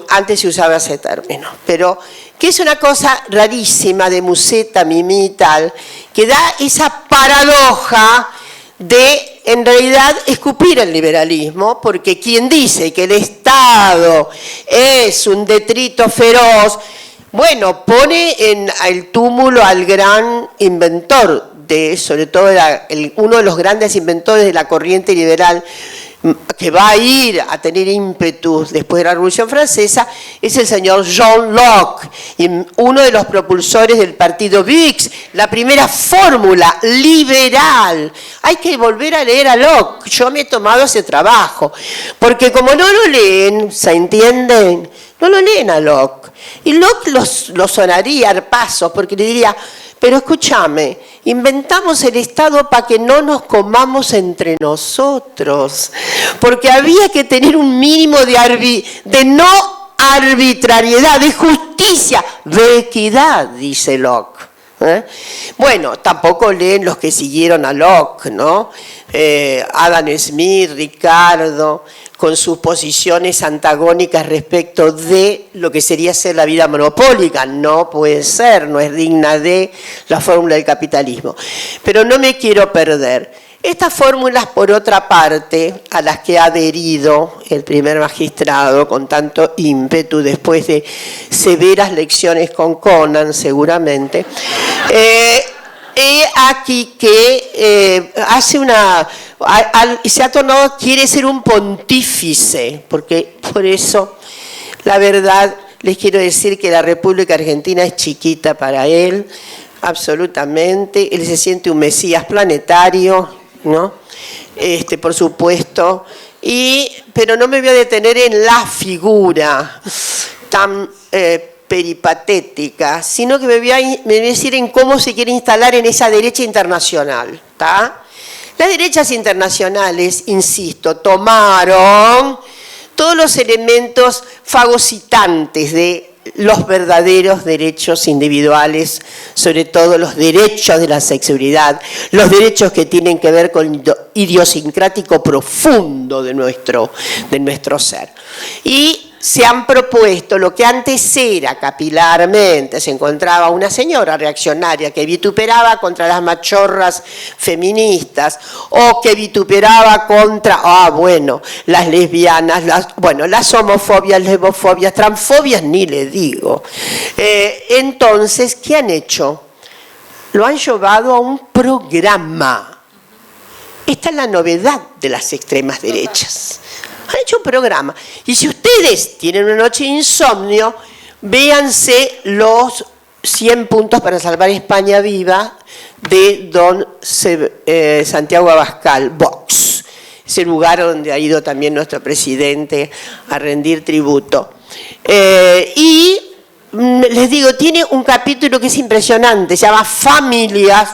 antes se usaba ese término, pero que es una cosa rarísima de Musetta, Mimí y tal, que da esa paradoja de en realidad escupir el liberalismo, porque quien dice que el Estado es un detrito feroz, bueno, pone en el túmulo al gran inventor, sobre todo uno de los grandes inventores de la corriente liberal, que va a ir a tener ímpetus después de la Revolución Francesa, es el señor John Locke, y uno de los propulsores del partido Vicks, la primera fórmula liberal. Hay que volver a leer a Locke, yo me he tomado ese trabajo, porque como no lo leen, ¿se entienden? No lo leen a Locke. Y Locke lo sonaría a pasos, porque le diría, pero escúchame, inventamos el Estado para que no nos comamos entre nosotros, porque había que tener un mínimo de no arbitrariedad, de justicia, de equidad, dice Locke. Bueno, tampoco leen los que siguieron a Locke, ¿no? Adam Smith, Ricardo, con sus posiciones antagónicas respecto de lo que sería ser la vida monopólica. No puede ser, no es digna de la fórmula del capitalismo. Pero no me quiero perder. Estas fórmulas, por otra parte, a las que ha adherido el primer magistrado con tanto ímpetu después de severas lecciones con Conan, seguramente, aquí que hace se ha tornado, quiere ser un pontífice, porque por eso, la verdad, les quiero decir que la República Argentina es chiquita para él, absolutamente. Él se siente un mesías planetario, ¿no? Por supuesto, pero no me voy a detener en la figura tan peripatética, sino que me voy a decir en cómo se quiere instalar en esa derecha internacional, ¿tá? Las derechas internacionales, insisto, tomaron todos los elementos fagocitantes de los verdaderos derechos individuales, sobre todo los derechos de la sexualidad, los derechos que tienen que ver con el idiosincrático profundo de nuestro ser. Y se han propuesto lo que antes era capilarmente, se encontraba una señora reaccionaria que vituperaba contra las machorras feministas o que vituperaba contra, las lesbianas, las homofobias, lesbofobias, transfobias, ni le digo. Entonces, ¿qué han hecho? Lo han llevado a un programa. Esta es la novedad de las extremas derechas. Han hecho un programa. Y si ustedes tienen una noche de insomnio, véanse los 100 puntos para salvar España viva de don Santiago Abascal, Vox. Ese lugar donde ha ido también nuestro presidente a rendir tributo. Y les digo, tiene un capítulo que es impresionante, se llama Familias.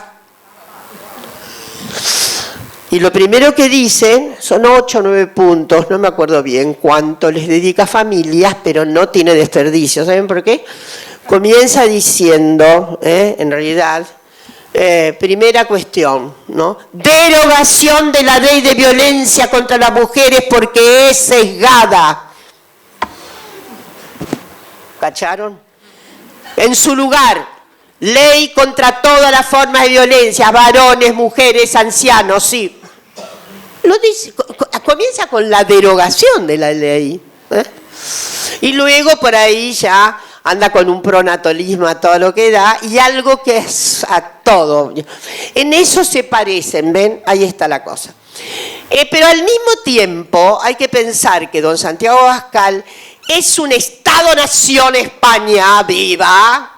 Y lo primero que dicen son 8 o 9 puntos, no me acuerdo bien cuánto les dedica a familias, pero no tiene desperdicio. ¿Saben por qué? Comienza diciendo, en realidad, primera cuestión, ¿no? Derogación de la ley de violencia contra las mujeres porque es sesgada. ¿Cacharon? En su lugar, ley contra todas las formas de violencia, varones, mujeres, ancianos, sí. Lo dice, comienza con la derogación de la ley. Y luego por ahí ya anda con un pronatalismo a todo lo que da y algo que es a todo. En eso se parecen, ¿ven? Ahí está la cosa. Pero al mismo tiempo hay que pensar que don Santiago Abascal es un Estado-nación España viva,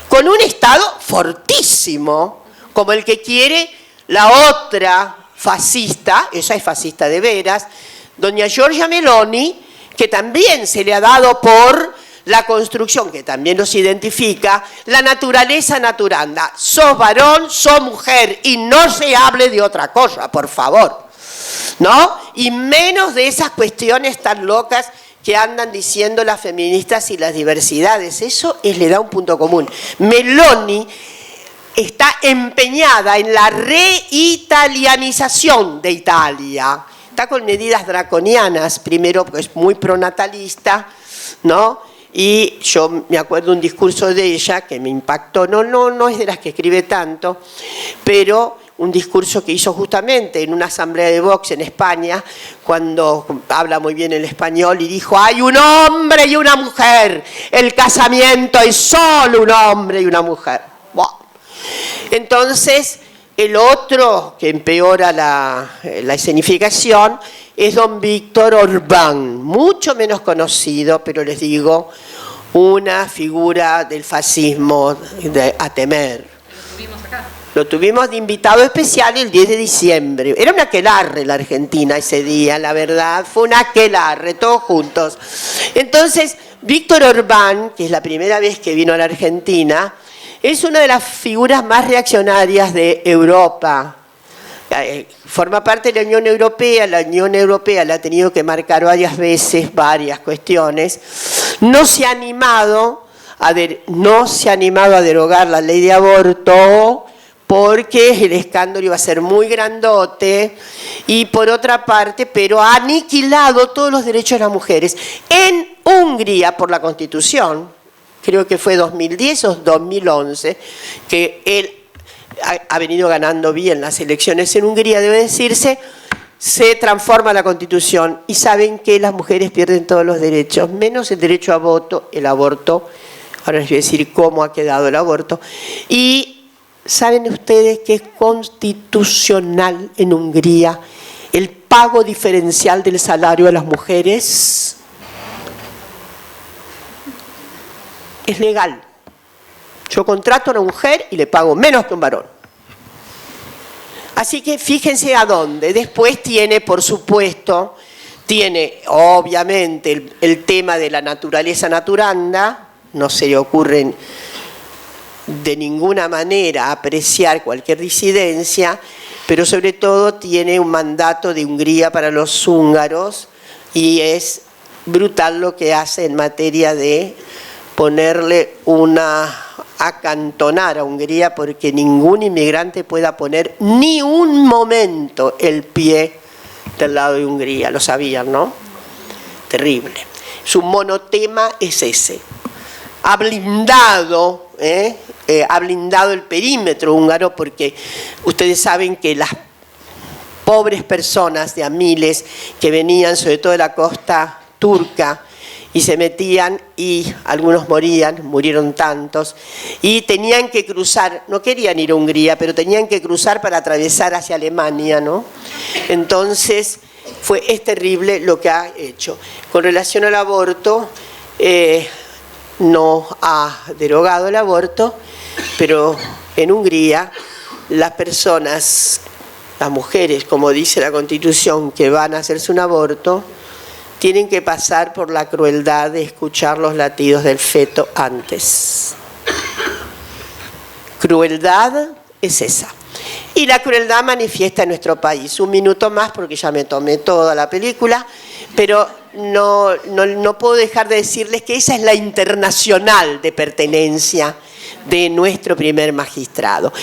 con un Estado fortísimo, como el que quiere la otra fascista, esa es fascista de veras, doña Giorgia Meloni, que también se le ha dado por la construcción, que también nos identifica, la naturaleza naturanda. Sos varón, sos mujer, y no se hable de otra cosa, por favor, ¿no? Y menos de esas cuestiones tan locas que andan diciendo las feministas y las diversidades. Eso le da un punto común. Meloni está empeñada en la reitalianización de Italia. Está con medidas draconianas, primero porque es muy pronatalista, ¿no? Y yo me acuerdo un discurso de ella que me impactó, no es de las que escribe tanto, pero un discurso que hizo justamente en una asamblea de Vox en España, cuando habla muy bien el español, y dijo: hay un hombre y una mujer, el casamiento es solo un hombre y una mujer. Buah. Entonces, el otro que empeora la escenificación es don Víctor Orbán, mucho menos conocido, pero les digo, una figura del fascismo a temer. Lo tuvimos acá. Lo tuvimos de invitado especial el 10 de diciembre. Era un aquelarre la Argentina ese día, la verdad, fue un aquelarre, todos juntos. Entonces, Víctor Orbán, que es la primera vez que vino a la Argentina, es una de las figuras más reaccionarias de Europa. Forma parte de la Unión Europea la ha tenido que marcar varias veces, varias cuestiones. No se ha animado a derogar la ley de aborto porque el escándalo iba a ser muy grandote, y por otra parte, pero ha aniquilado todos los derechos de las mujeres. En Hungría, por la Constitución, creo que fue 2010 o 2011, que él ha venido ganando bien las elecciones en Hungría, debe decirse, se transforma la Constitución y saben que las mujeres pierden todos los derechos, menos el derecho a voto, el aborto. Ahora les voy a decir cómo ha quedado el aborto. Y ¿saben ustedes que es constitucional en Hungría el pago diferencial del salario a las mujeres? Es legal. Yo contrato a una mujer y le pago menos que un varón. Así que fíjense a dónde. Después tiene, por supuesto, obviamente el tema de la naturaleza naturanda. No se le ocurre de ninguna manera apreciar cualquier disidencia, pero sobre todo tiene un mandato de Hungría para los húngaros, y es brutal lo que hace en materia de ponerle acantonar a Hungría, porque ningún inmigrante pueda poner ni un momento el pie del lado de Hungría. Lo sabían, ¿no? Terrible. Su monotema es ese. Ha blindado el perímetro húngaro, porque ustedes saben que las pobres personas de a miles que venían sobre todo de la costa turca y se metían, y algunos murieron tantos, y tenían que cruzar, no querían ir a Hungría, pero tenían que cruzar para atravesar hacia Alemania, ¿no? Entonces, es terrible lo que ha hecho. Con relación al aborto, no ha derogado el aborto, pero en Hungría las mujeres, como dice la Constitución, que van a hacerse un aborto, tienen que pasar por la crueldad de escuchar los latidos del feto antes. Crueldad es esa. Y la crueldad manifiesta en nuestro país. Un minuto más porque ya me tomé toda la película, pero no puedo dejar de decirles que esa es la internacional de pertenencia de nuestro primer magistrado.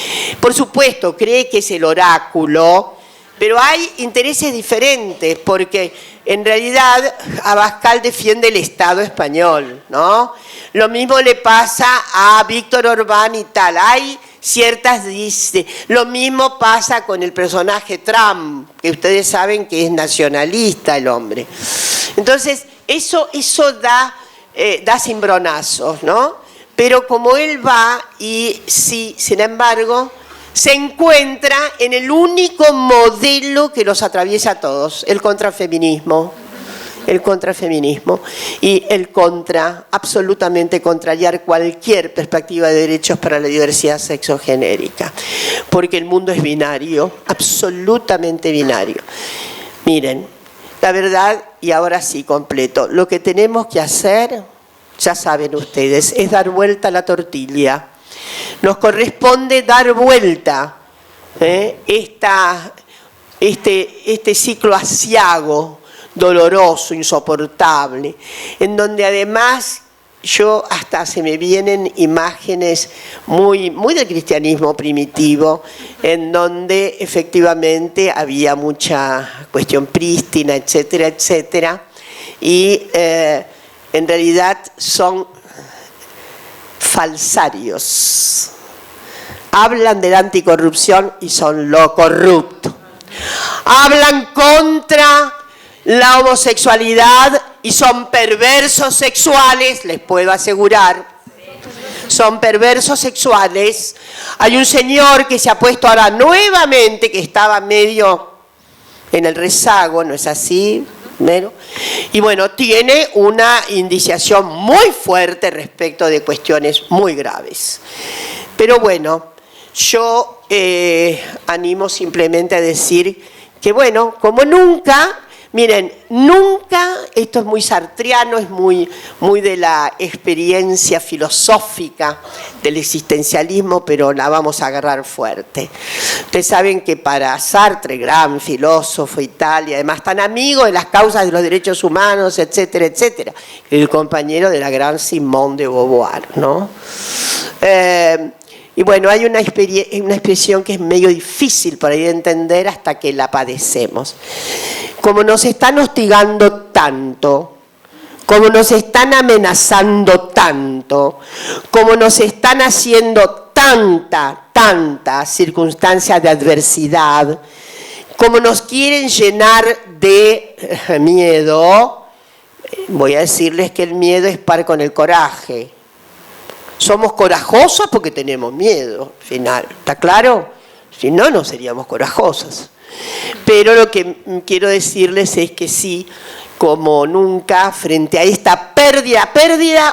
Por supuesto, cree que es el oráculo, pero hay intereses diferentes, porque en realidad Abascal defiende el Estado español, ¿no? Lo mismo le pasa a Víctor Orbán y tal. Hay ciertas, lo mismo pasa con el personaje Trump, que ustedes saben que es nacionalista el hombre. Entonces, eso da cimbronazos, ¿no? Pero como él va, y sí, sin embargo, se encuentra en el único modelo que los atraviesa a todos, el contrafeminismo. Y absolutamente contrariar cualquier perspectiva de derechos para la diversidad sexogenérica, porque el mundo es binario, absolutamente binario. Miren, la verdad, y ahora sí completo, lo que tenemos que hacer, ya saben ustedes, es dar vuelta a la tortilla. Nos corresponde dar vuelta este ciclo aciago, doloroso, insoportable, en donde además hasta se me vienen imágenes muy del cristianismo primitivo, en donde efectivamente había mucha cuestión prístina, etcétera, etcétera, y en realidad son falsarios Hablan de la anticorrupción y son lo corrupto. Hablan contra la homosexualidad y son perversos sexuales, les puedo asegurar. Son perversos sexuales. Hay un señor que se ha puesto ahora nuevamente, que estaba medio en el rezago, ¿no es así? Y bueno, tiene una indiciación muy fuerte respecto de cuestiones muy graves. Pero bueno, yo animo simplemente a decir que bueno, como nunca, miren, nunca, esto es muy sartriano, es muy de la experiencia filosófica del existencialismo, pero la vamos a agarrar fuerte. Ustedes saben que para Sartre, gran filósofo y tal, y además tan amigo de las causas de los derechos humanos, etcétera, etcétera, el compañero de la gran Simone de Beauvoir, ¿no? Y bueno, hay una expresión que es medio difícil por ahí de entender hasta que la padecemos. Como nos están hostigando tanto, como nos están amenazando tanto, como nos están haciendo tanta circunstancia de adversidad, como nos quieren llenar de miedo, voy a decirles que el miedo es par con el coraje. Somos corajosos porque tenemos miedo, al final, ¿está claro? Si no, no seríamos corajosos. Pero lo que quiero decirles es que sí, como nunca, frente a esta pérdida,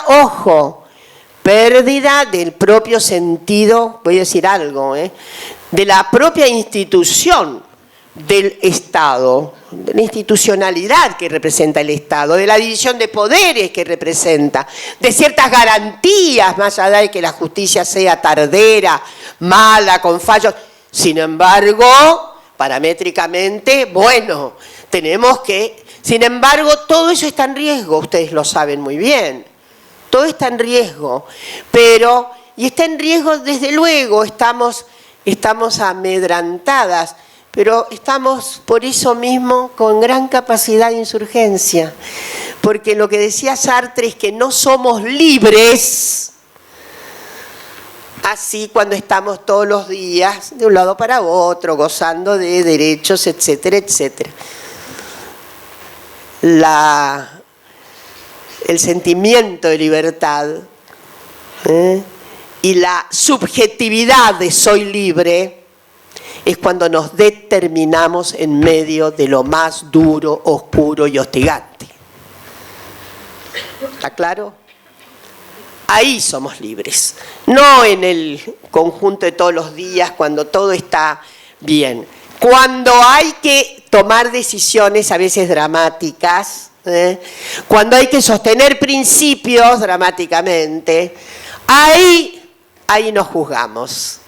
ojo, pérdida del propio sentido, voy a decir algo, de la propia institución del Estado, de la institucionalidad que representa el Estado, de la división de poderes que representa, de ciertas garantías, más allá de que la justicia sea tardera, mala, con fallos. Sin embargo, paramétricamente, bueno, tenemos que... Sin embargo, todo eso está en riesgo, ustedes lo saben muy bien. Todo está en riesgo, pero... Y está en riesgo, desde luego, estamos amedrantadas, pero estamos por eso mismo con gran capacidad de insurgencia, porque lo que decía Sartre es que no somos libres así cuando estamos todos los días de un lado para otro, gozando de derechos, etcétera, etcétera. El sentimiento de libertad y la subjetividad de soy libre es cuando nos determinamos en medio de lo más duro, oscuro y hostigante. ¿Está claro? Ahí somos libres, no en el conjunto de todos los días cuando todo está bien. Cuando hay que tomar decisiones a veces dramáticas, cuando hay que sostener principios dramáticamente, ahí nos juzgamos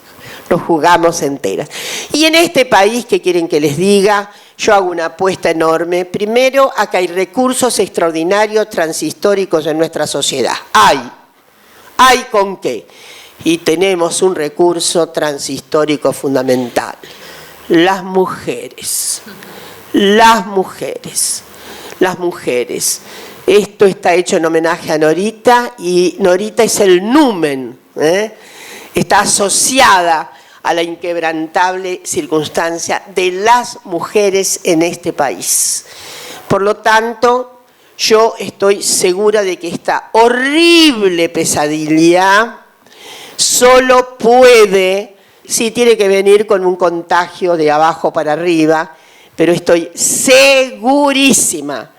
enteras. Y en este país, ¿qué quieren que les diga? Yo hago una apuesta enorme. Primero, acá hay recursos extraordinarios transhistóricos en nuestra sociedad. Hay con qué. Y tenemos un recurso transhistórico fundamental. Las mujeres. Esto está hecho en homenaje a Norita y Norita es el numen, está asociada a la inquebrantable circunstancia de las mujeres en este país. Por lo tanto, yo estoy segura de que esta horrible pesadilla solo puede, sí tiene que venir con un contagio de abajo para arriba, pero estoy segurísima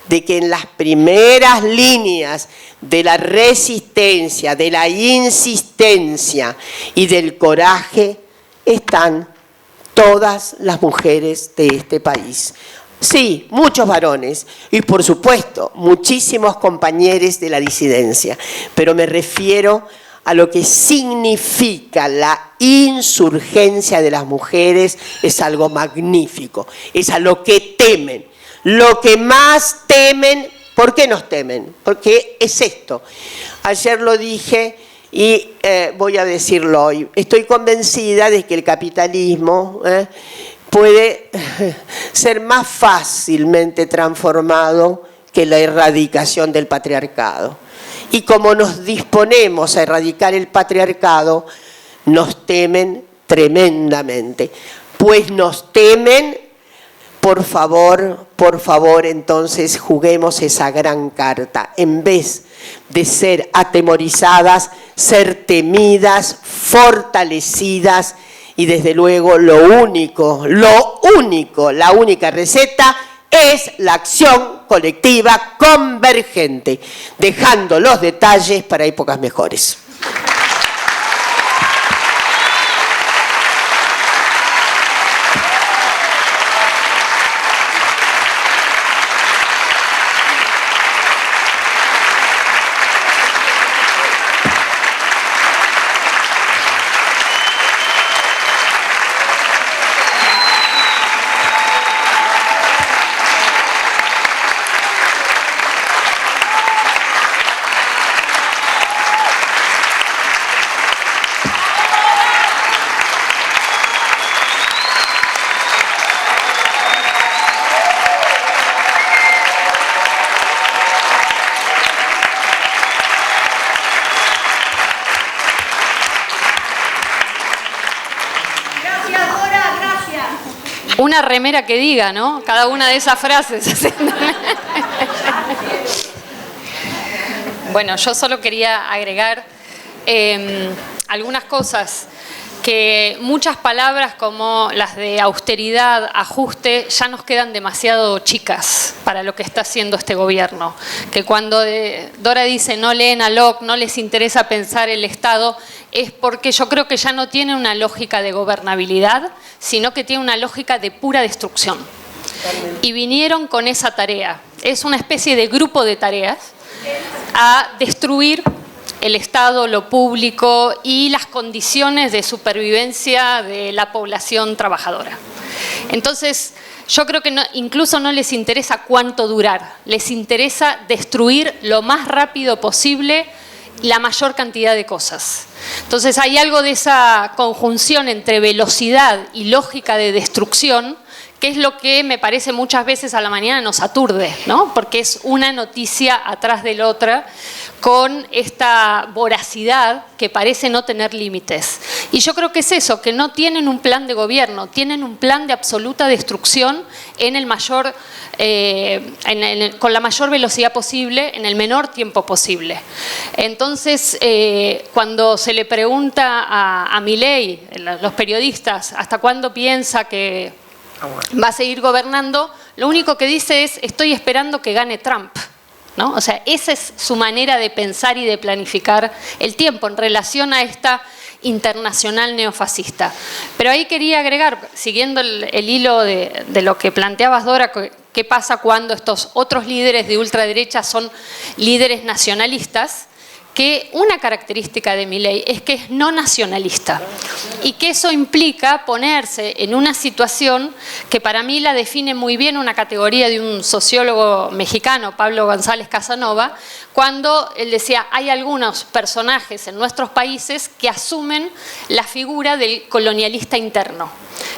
de que en las primeras líneas de la resistencia, de la insistencia y del coraje están todas las mujeres de este país. Sí, muchos varones y por supuesto muchísimos compañeros de la disidencia, pero me refiero a lo que significa la insurgencia de las mujeres, es algo magnífico, es a lo que temen. Lo que más temen, ¿por qué nos temen? Porque es esto. Ayer lo dije y voy a decirlo hoy. Estoy convencida de que el capitalismo puede ser más fácilmente transformado que la erradicación del patriarcado. Y como nos disponemos a erradicar el patriarcado, nos temen tremendamente. Pues nos temen, por favor, entonces juguemos esa gran carta. En vez de ser atemorizadas, ser temidas, fortalecidas y desde luego la única receta es la acción colectiva convergente, dejando los detalles para épocas mejores. Una remera que diga, ¿no? Cada una de esas frases. Bueno, yo solo quería agregar algunas cosas, que muchas palabras como las de austeridad, ajuste, ya nos quedan demasiado chicas para lo que está haciendo este gobierno. Que cuando Dora dice no leen a Locke, no les interesa pensar el Estado, es porque yo creo que ya no tiene una lógica de gobernabilidad, sino que tiene una lógica de pura destrucción. Y vinieron con esa tarea. Es una especie de grupo de tareas a destruir el Estado, lo público y las condiciones de supervivencia de la población trabajadora. Entonces, yo creo que incluso no les interesa cuánto durar, les interesa destruir lo más rápido posible la mayor cantidad de cosas. Entonces, hay algo de esa conjunción entre velocidad y lógica de destrucción, que es lo que me parece muchas veces a la mañana nos aturde, ¿no? Porque es una noticia atrás de la otra, con esta voracidad que parece no tener límites. Y yo creo que es eso, que no tienen un plan de gobierno, tienen un plan de absoluta destrucción en el mayor, con la mayor velocidad posible, en el menor tiempo posible. Entonces, cuando se le pregunta a Milei, los periodistas, ¿hasta cuándo piensa que va a seguir gobernando? Lo único que dice es, estoy esperando que gane Trump, ¿no? O sea, esa es su manera de pensar y de planificar el tiempo en relación a esta internacional neofascista. Pero ahí quería agregar, siguiendo el hilo de lo que planteabas, Dora, qué pasa cuando estos otros líderes de ultraderecha son líderes nacionalistas, que una característica de Milei es que es no nacionalista y que eso implica ponerse en una situación que para mí la define muy bien una categoría de un sociólogo mexicano, Pablo González Casanova, cuando él decía, hay algunos personajes en nuestros países que asumen la figura del colonialista interno.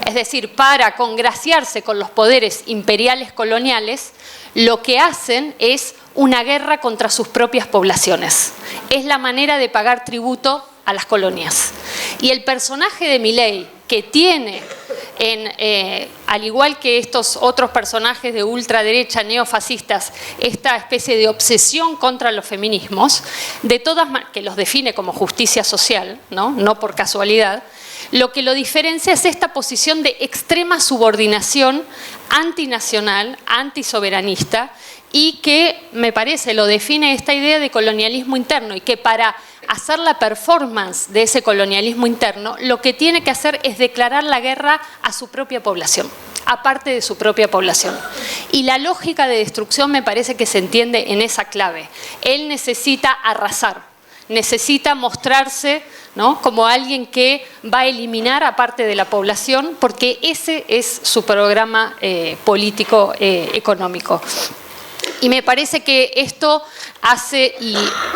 Es decir, para congraciarse con los poderes imperiales coloniales, lo que hacen es una guerra contra sus propias poblaciones. Es la manera de pagar tributo a las colonias. Y el personaje de Milei, que tiene, al igual que estos otros personajes de ultraderecha neofascistas, esta especie de obsesión contra los feminismos, que los define como justicia social, no por casualidad, lo que lo diferencia es esta posición de extrema subordinación antinacional, antisoberanista, y que, me parece, lo define esta idea de colonialismo interno, y que para hacer la performance de ese colonialismo interno, lo que tiene que hacer es declarar la guerra a su propia población, aparte de su propia población. Y la lógica de destrucción me parece que se entiende en esa clave. Él necesita arrasar, necesita mostrarse, ¿no?, como alguien que va a eliminar a parte de la población, porque ese es su programa político económico. Y me parece que esto hace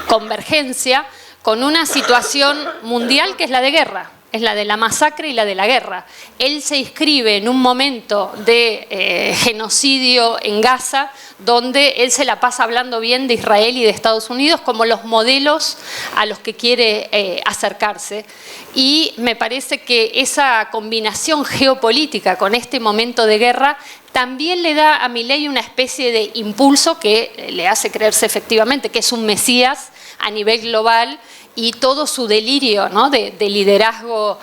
convergencia con una situación mundial que es la de guerra. es la de la masacre y la de la guerra. Él se inscribe en un momento de genocidio en Gaza, donde él se la pasa hablando bien de Israel y de Estados Unidos como los modelos a los que quiere acercarse. Y me parece que esa combinación geopolítica con este momento de guerra también le da a Milei una especie de impulso que le hace creerse efectivamente que es un mesías a nivel global, y todo su delirio, ¿no?, de liderazgo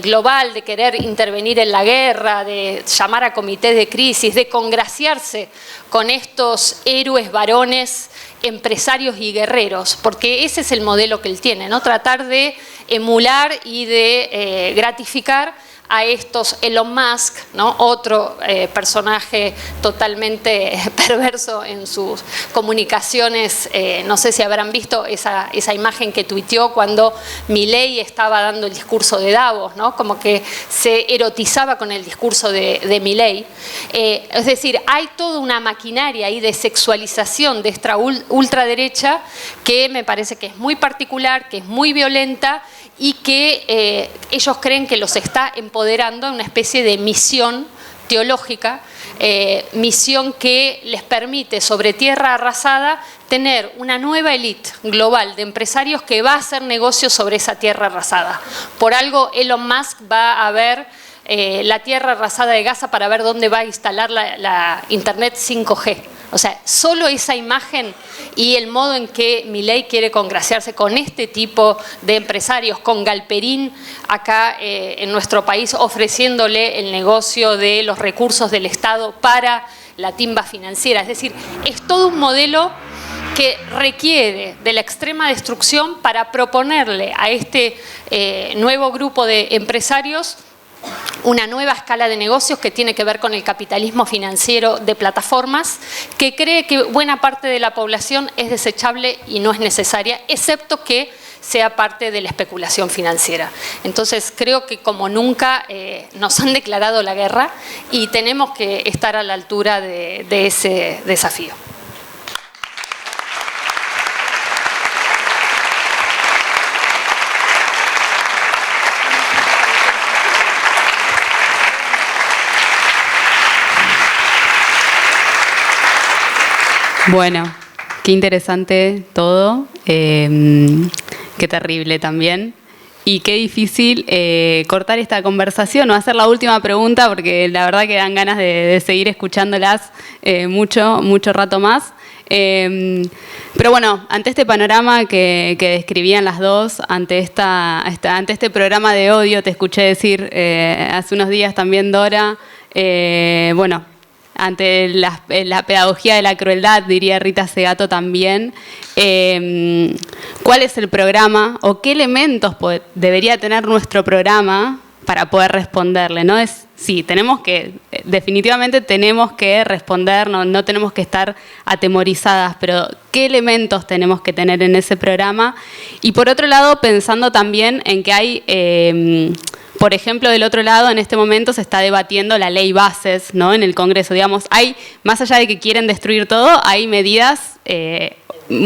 global, de querer intervenir en la guerra, de llamar a comités de crisis, de congraciarse con estos héroes varones, empresarios y guerreros, porque ese es el modelo que él tiene, ¿no?, tratar de emular y de gratificar a estos Elon Musk, ¿no?, otro personaje totalmente perverso en sus comunicaciones. No sé si habrán visto esa imagen que tuiteó cuando Milei estaba dando el discurso de Davos, ¿no?, como que se erotizaba con el discurso de Milei. Es decir, hay toda una maquinaria ahí de sexualización de esta ultraderecha que me parece que es muy particular, que es muy violenta, y que ellos creen que los está empoderando en una especie de misión teológica, misión que les permite sobre tierra arrasada tener una nueva élite global de empresarios que va a hacer negocios sobre esa tierra arrasada. Por algo Elon Musk va a ver la tierra arrasada de Gaza para ver dónde va a instalar la internet 5G. O sea, solo esa imagen y el modo en que Milei quiere congraciarse con este tipo de empresarios, con Galperín acá en nuestro país, ofreciéndole el negocio de los recursos del Estado para la timba financiera. Es decir, es todo un modelo que requiere de la extrema destrucción para proponerle a este nuevo grupo de empresarios una nueva escala de negocios que tiene que ver con el capitalismo financiero de plataformas, que cree que buena parte de la población es desechable y no es necesaria, excepto que sea parte de la especulación financiera. Entonces creo que como nunca nos han declarado la guerra y tenemos que estar a la altura de ese desafío. Bueno, qué interesante todo, qué terrible también, y qué difícil cortar esta conversación o hacer la última pregunta, porque la verdad que dan ganas de seguir escuchándolas mucho rato más. Pero bueno, ante este panorama que describían las dos, ante este programa de odio, te escuché decir hace unos días también, Dora, bueno, ante la pedagogía de la crueldad, diría Rita Segato también, ¿cuál es el programa o qué elementos debería tener nuestro programa para poder responderle? ¿No? Sí, definitivamente tenemos que responder, no tenemos que estar atemorizadas, pero ¿qué elementos tenemos que tener en ese programa? Y por otro lado, pensando también en que hay... Por ejemplo, del otro lado, en este momento se está debatiendo la ley bases, ¿no?, en el Congreso. Digamos, hay, más allá de que quieren destruir todo, hay medidas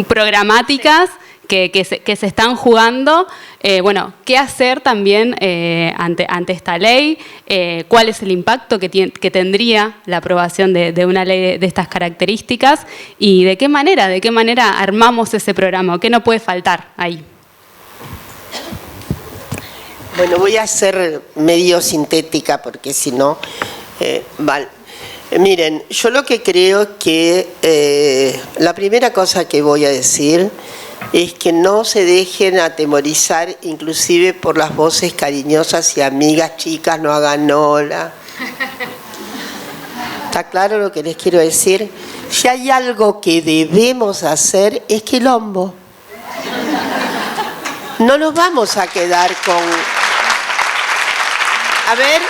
programáticas que se están jugando. Bueno, ¿qué hacer también ante esta ley? ¿Cuál es el impacto que tendría la aprobación de una ley de estas características? ¿Y de qué manera armamos ese programa? ¿Qué no puede faltar ahí? Bueno, voy a ser medio sintética porque si no, vale. Miren, yo lo que creo que la primera cosa que voy a decir es que no se dejen atemorizar inclusive por las voces cariñosas y amigas, chicas, no hagan hola. ¿Está claro lo que les quiero decir? Si hay algo que debemos hacer es quilombo. No nos vamos a quedar con... A ver,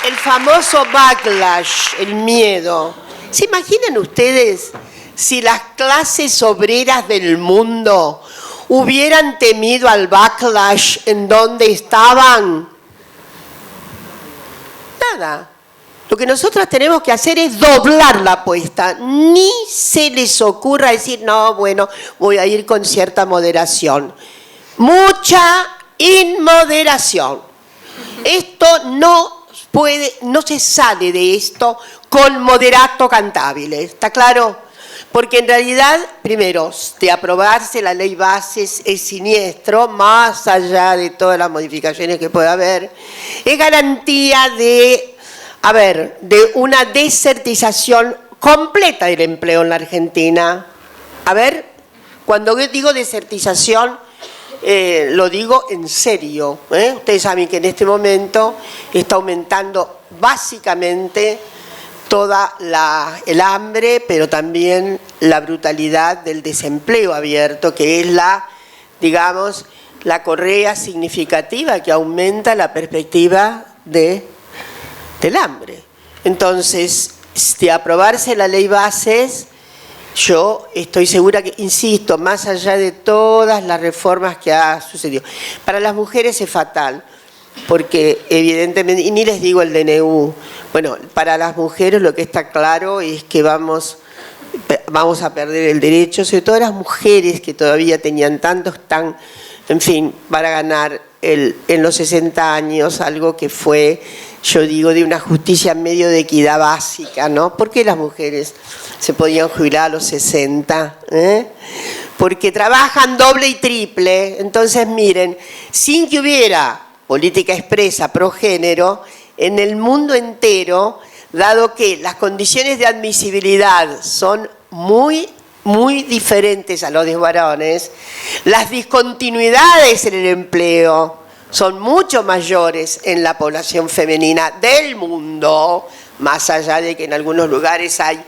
el famoso backlash, el miedo. ¿Se imaginan ustedes si las clases obreras del mundo hubieran temido al backlash en donde estaban? Nada. Lo que nosotros tenemos que hacer es doblar la apuesta. Ni se les ocurra decir, no, bueno, voy a ir con cierta moderación. Mucha inmoderación. Esto no se sale de esto con moderato cantabile, ¿está claro? Porque en realidad, primero, de aprobarse la ley bases es siniestro, más allá de todas las modificaciones que pueda haber, es garantía de una desertización completa del empleo en la Argentina. A ver, cuando yo digo desertización, lo digo en serio. Ustedes saben que en este momento está aumentando básicamente toda el hambre, pero también la brutalidad del desempleo abierto, que es digamos, la correa significativa que aumenta la perspectiva del hambre. Entonces, de aprobarse la ley bases, yo estoy segura que, insisto, más allá de todas las reformas que ha sucedido, para las mujeres es fatal, porque evidentemente, y ni les digo el DNU, bueno, para las mujeres lo que está claro es que vamos a perder el derecho, sobre todo las mujeres que todavía tenían tantos, en fin, para ganar en los 60 años, algo que fue, yo digo, de una justicia medio de equidad básica, ¿no? ¿Por qué las mujeres se podían jubilar a los 60? Porque trabajan doble y triple. Entonces, miren, sin que hubiera política expresa pro género, en el mundo entero, dado que las condiciones de admisibilidad son muy diferentes a los de varones, las discontinuidades en el empleo son mucho mayores en la población femenina del mundo, más allá de que en algunos lugares hay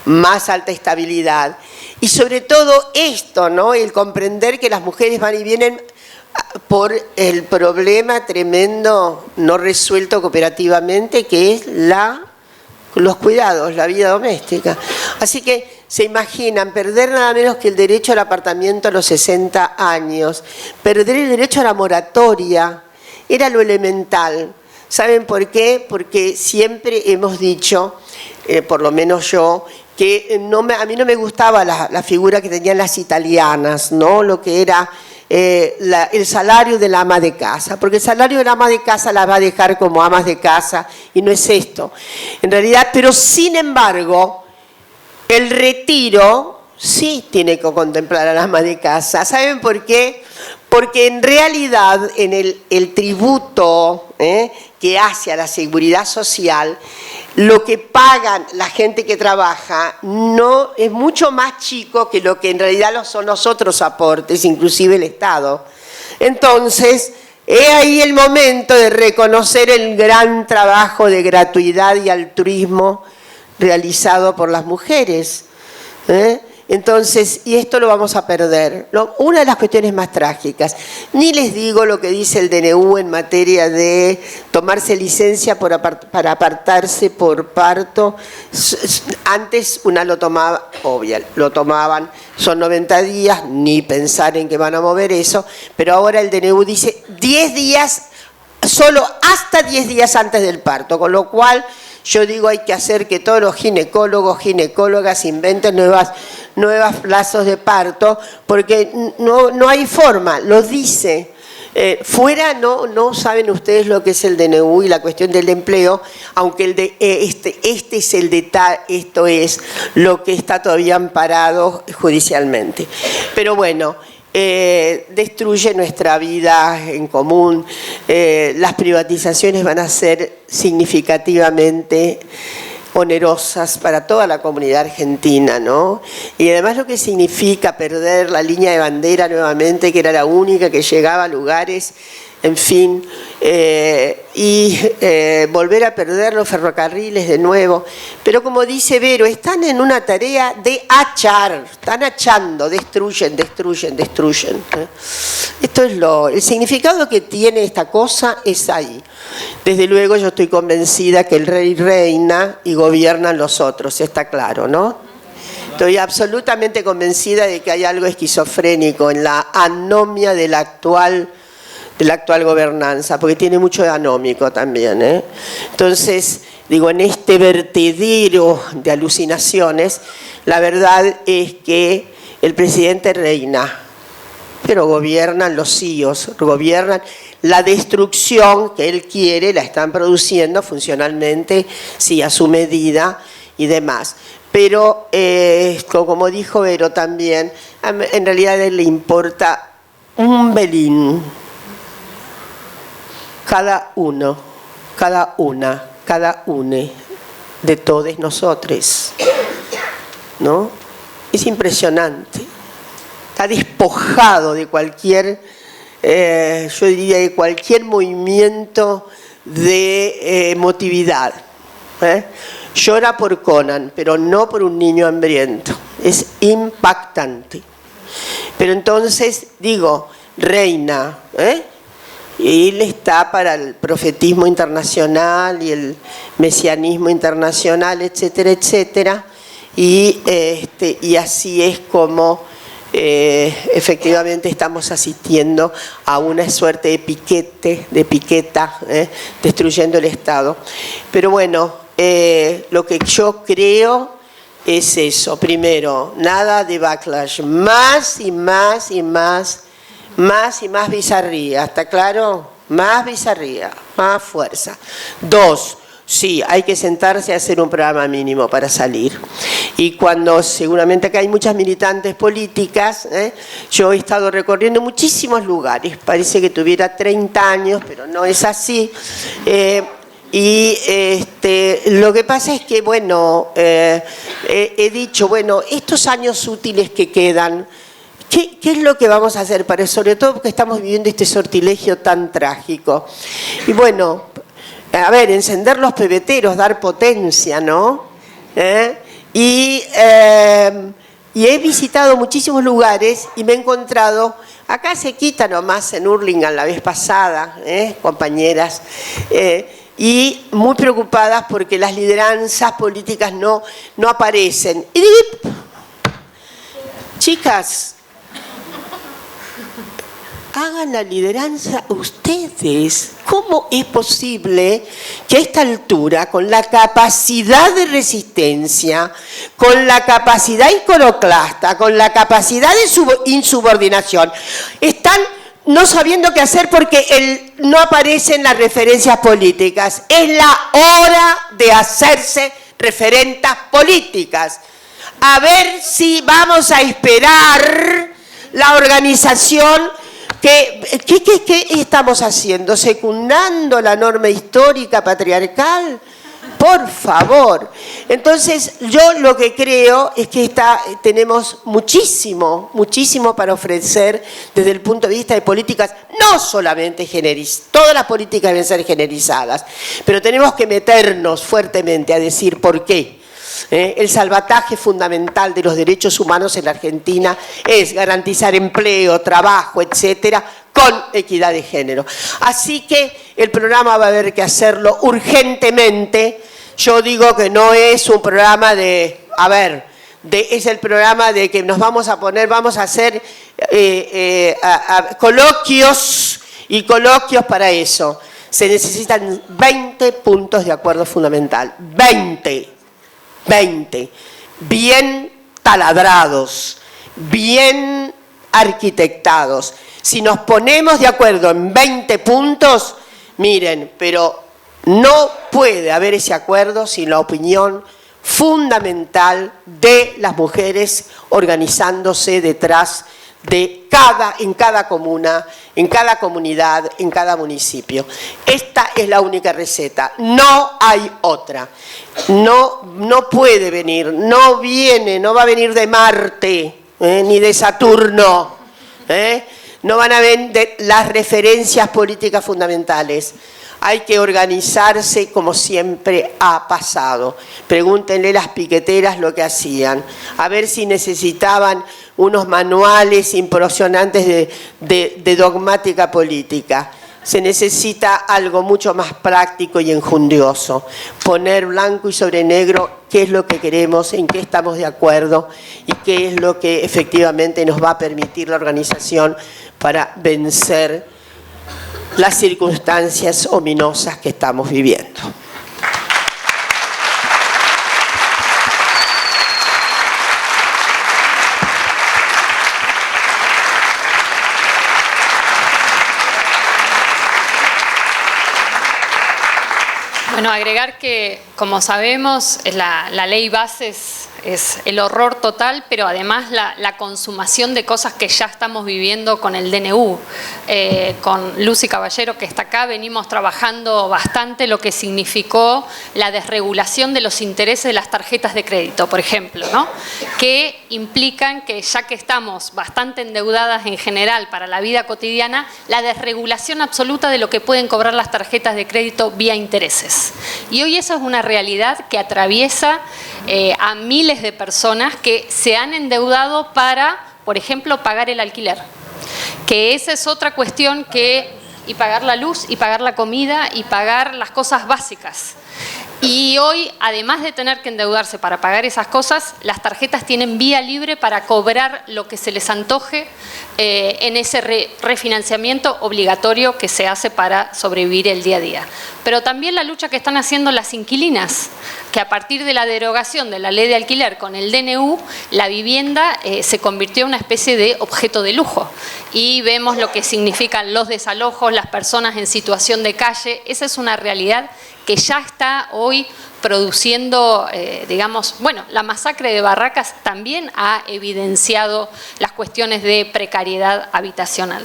más alta estabilidad. Y sobre todo esto, ¿no? El comprender que las mujeres van y vienen por el problema tremendo no resuelto cooperativamente, que es los cuidados, la vida doméstica. Así que se imaginan perder nada menos que el derecho al apartamiento a los 60 años, perder el derecho a la moratoria, era lo elemental. ¿Saben por qué? Porque siempre hemos dicho, por lo menos yo, que a mí no me gustaba la figura que tenían las italianas, ¿no? Lo que era el salario de la ama de casa, porque el salario de la ama de casa la va a dejar como amas de casa, y no es esto. En realidad, pero sin embargo, el retiro sí tiene que contemplar a la ama de casa. ¿Saben por qué? Porque en realidad en el tributo que hace a la seguridad social, lo que pagan la gente que trabaja no es mucho más chico que lo que en realidad son los otros aportes, inclusive el Estado. Entonces, es ahí el momento de reconocer el gran trabajo de gratuidad y altruismo realizado por las mujeres. Entonces, y esto lo vamos a perder. Una de las cuestiones más trágicas, ni les digo lo que dice el DNU en materia de tomarse licencia para apartarse por parto. Antes una lo tomaba, lo tomaban, son 90 días, ni pensar en que van a mover eso, pero ahora el DNU dice 10 días, solo hasta 10 días antes del parto, con lo cual yo digo hay que hacer que todos los ginecólogos, ginecólogas inventen nuevos plazos de parto, porque no hay forma, lo dice. Fuera no saben ustedes lo que es el DNU y la cuestión del empleo, aunque este es el detalle, esto es lo que está todavía amparado judicialmente. Pero bueno, destruye nuestra vida en común. Las privatizaciones van a ser significativamente onerosas para toda la comunidad argentina, ¿no? Y además lo que significa perder la línea de bandera nuevamente, que era la única que llegaba a lugares, en fin, y volver a perder los ferrocarriles de nuevo. Pero como dice Vero, están en una tarea de achar, están achando, destruyen. Esto es el significado que tiene esta cosa, es ahí. Desde luego yo estoy convencida que el rey reina y gobiernan los otros, está claro, ¿no? Estoy absolutamente convencida de que hay algo esquizofrénico en la anomia de la actual gobernanza, porque tiene mucho de anómico también, Entonces, digo, en este vertedero de alucinaciones, la verdad es que el presidente reina, pero gobiernan los CEOs, gobiernan la destrucción que él quiere, la están produciendo funcionalmente, sí, a su medida y demás. Pero, como dijo Vero también, en realidad a él le importa un belín. Cada uno, cada una, cada une de todos nosotros, ¿no? Es impresionante. Está despojado de cualquier, yo diría, de cualquier movimiento de emotividad. Llora por Conan, pero no por un niño hambriento. Es impactante. Pero entonces, digo, reina, y él está para el profetismo internacional y el mesianismo internacional, etcétera, etcétera. Y así es como efectivamente estamos asistiendo a una suerte de piqueta, destruyendo el Estado. Pero bueno, lo que yo creo es eso. Primero, nada de backlash, más y más y más bizarría, ¿está claro? Más bizarría, más fuerza. 2, sí, hay que sentarse a hacer un programa mínimo para salir. Y cuando seguramente acá hay muchas militantes políticas, yo he estado recorriendo muchísimos lugares, parece que tuviera 30 años, pero no es así. Lo que pasa es que, bueno, he dicho, bueno, estos años útiles que quedan, ¿qué es lo que vamos a hacer para eso? Sobre todo porque estamos viviendo este sortilegio tan trágico. Y bueno, a ver, encender los pebeteros, dar potencia, ¿no? Y he visitado muchísimos lugares y me he encontrado, acá cerquita nomás en Hurlingham la vez pasada, compañeras, y muy preocupadas porque las lideranzas políticas no aparecen. Y digo, chicas, hagan la lideranza ustedes. ¿Cómo es posible que a esta altura, con la capacidad de resistencia, con la capacidad iconoclasta, con la capacidad de insubordinación, están no sabiendo qué hacer porque no aparecen las referencias políticas? Es la hora de hacerse referentas políticas. A ver si vamos a esperar la organización. ¿Qué estamos haciendo? ¿Secundando la norma histórica patriarcal? Por favor. Entonces, yo lo que creo es que tenemos muchísimo para ofrecer desde el punto de vista de políticas, no solamente todas las políticas deben ser generizadas, pero tenemos que meternos fuertemente a decir por qué. El salvataje fundamental de los derechos humanos en la Argentina es garantizar empleo, trabajo, etcétera, con equidad de género. Así que el programa va a haber que hacerlo urgentemente. Yo digo que no es un programa es el programa de que nos vamos a hacer coloquios y coloquios para eso. Se necesitan 20 puntos de acuerdo fundamental. 20, bien taladrados, bien arquitectados. Si nos ponemos de acuerdo en 20 puntos, miren, pero no puede haber ese acuerdo sin la opinión fundamental de las mujeres organizándose detrás de en cada comuna, en cada comunidad, en cada municipio. Esta es la única receta, no hay otra. No puede venir, no va a venir de Marte, ni de Saturno, no van a venir las referencias políticas fundamentales. Hay que organizarse como siempre ha pasado. Pregúntenle las piqueteras lo que hacían, a ver si necesitaban unos manuales impresionantes de dogmática política. Se necesita algo mucho más práctico y enjundioso. Poner blanco y sobre negro qué es lo que queremos, en qué estamos de acuerdo y qué es lo que efectivamente nos va a permitir la organización para vencer las circunstancias ominosas que estamos viviendo. Bueno, agregar que, como sabemos, la ley bases es el horror total, pero además la consumación de cosas que ya estamos viviendo con el DNU. Con Lucy Caballero, que está acá, venimos trabajando bastante lo que significó la desregulación de los intereses de las tarjetas de crédito, por ejemplo, ¿no? Que implican que, ya que estamos bastante endeudadas en general para la vida cotidiana, la desregulación absoluta de lo que pueden cobrar las tarjetas de crédito vía intereses. Y hoy eso es una realidad que atraviesa a miles de personas que se han endeudado para, por ejemplo, pagar el alquiler. Que esa es otra cuestión y pagar la luz, y pagar la comida, y pagar las cosas básicas. Y hoy, además de tener que endeudarse para pagar esas cosas, las tarjetas tienen vía libre para cobrar lo que se les antoje en ese refinanciamiento obligatorio que se hace para sobrevivir el día a día. Pero también la lucha que están haciendo las inquilinas, que a partir de la derogación de la ley de alquiler con el DNU, la vivienda se convirtió en una especie de objeto de lujo. Y vemos lo que significan los desalojos, las personas en situación de calle. Esa es una realidad que ya está hoy produciendo, digamos, bueno, la masacre de Barracas también ha evidenciado las cuestiones de precariedad habitacional.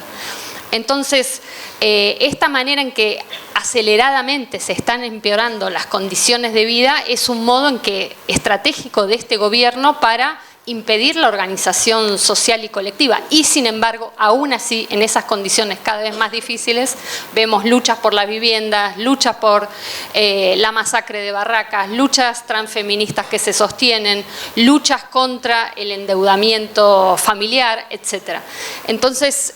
Entonces, esta manera en que aceleradamente se están empeorando las condiciones de vida es un modo en que estratégico de este gobierno para impedir la organización social y colectiva. Y sin embargo, aún así, en esas condiciones cada vez más difíciles, vemos luchas por la vivienda, luchas por la masacre de Barracas, luchas transfeministas que se sostienen, luchas contra el endeudamiento familiar, etc. Entonces,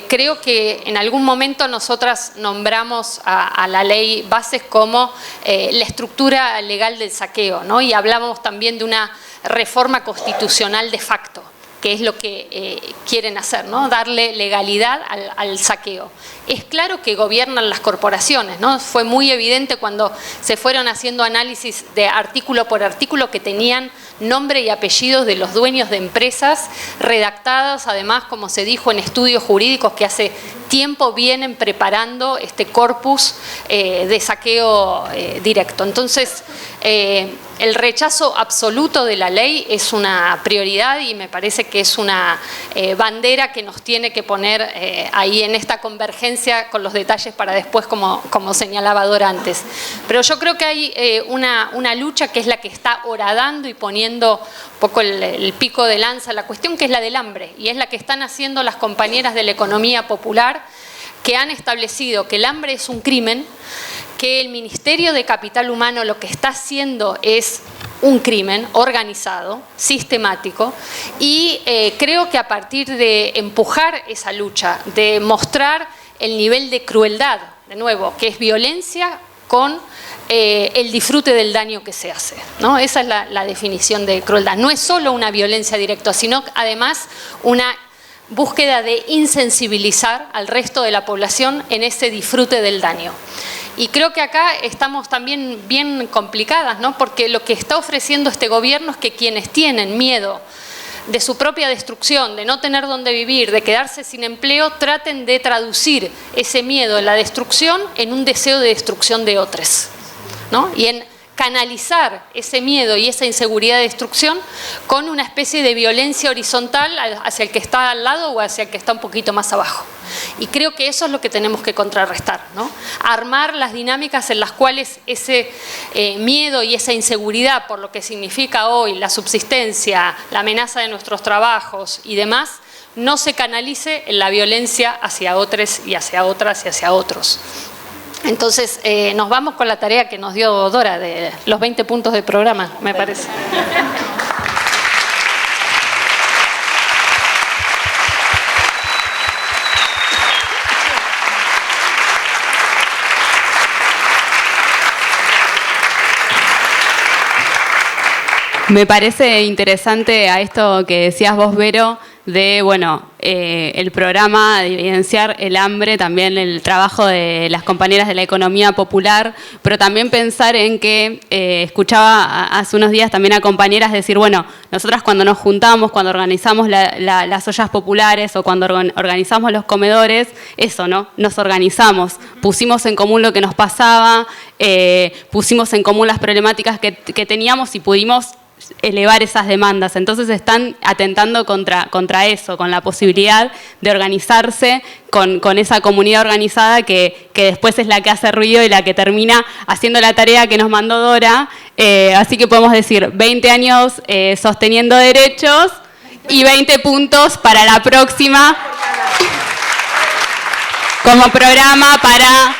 creo que en algún momento nosotras nombramos a la ley bases como la estructura legal del saqueo, ¿no? Y hablamos también de una reforma constitucional de facto, que es lo que quieren hacer, ¿no? Darle legalidad al saqueo. Es claro que gobiernan las corporaciones, ¿no? Fue muy evidente cuando se fueron haciendo análisis de artículo por artículo que tenían nombre y apellidos de los dueños de empresas, redactadas además, como se dijo, en estudios jurídicos que hace tiempo vienen preparando este corpus de saqueo directo. Entonces, el rechazo absoluto de la ley es una prioridad y me parece que es una bandera que nos tiene que poner ahí en esta convergencia con los detalles para después, como señalaba Dora antes. Pero yo creo que hay una lucha que es la que está horadando y poniendo un poco el pico de lanza, la cuestión que es la del hambre, y es la que están haciendo las compañeras de la economía popular, que han establecido que el hambre es un crimen, que el Ministerio de Capital Humano lo que está haciendo es un crimen organizado, sistemático, y creo que a partir de empujar esa lucha, de mostrar el nivel de crueldad, de nuevo, que es violencia con el disfrute del daño que se hace, ¿no? Esa es la definición de crueldad. No es solo una violencia directa, sino además una búsqueda de insensibilizar al resto de la población en ese disfrute del daño. Y creo que acá estamos también bien complicadas, ¿no? Porque lo que está ofreciendo este gobierno es que quienes tienen miedo de su propia destrucción, de no tener dónde vivir, de quedarse sin empleo, traten de traducir ese miedo de la destrucción en un deseo de destrucción de otros, ¿no? Y en canalizar ese miedo y esa inseguridad de destrucción con una especie de violencia horizontal hacia el que está al lado o hacia el que está un poquito más abajo. Y creo que eso es lo que tenemos que contrarrestar, ¿no? Armar las dinámicas en las cuales ese miedo y esa inseguridad por lo que significa hoy la subsistencia, la amenaza de nuestros trabajos y demás, no se canalice en la violencia hacia otros y hacia otras y hacia otros. Entonces, nos vamos con la tarea que nos dio Dora de los 20 puntos del programa, me parece. Me parece interesante a esto que decías vos, Vero, de, bueno, el programa de evidenciar el hambre, también el trabajo de las compañeras de la economía popular, pero también pensar en que escuchaba hace unos días también a compañeras decir, bueno, nosotras cuando nos juntamos, cuando organizamos las ollas populares o cuando organizamos los comedores, eso, ¿no? Nos organizamos, pusimos en común lo que nos pasaba, pusimos en común las problemáticas que teníamos y pudimos elevar esas demandas. Entonces están atentando contra eso, con la posibilidad de organizarse con esa comunidad organizada que después es la que hace ruido y la que termina haciendo la tarea que nos mandó Dora. Así que podemos decir 20 años sosteniendo derechos y 20 puntos para la próxima como programa para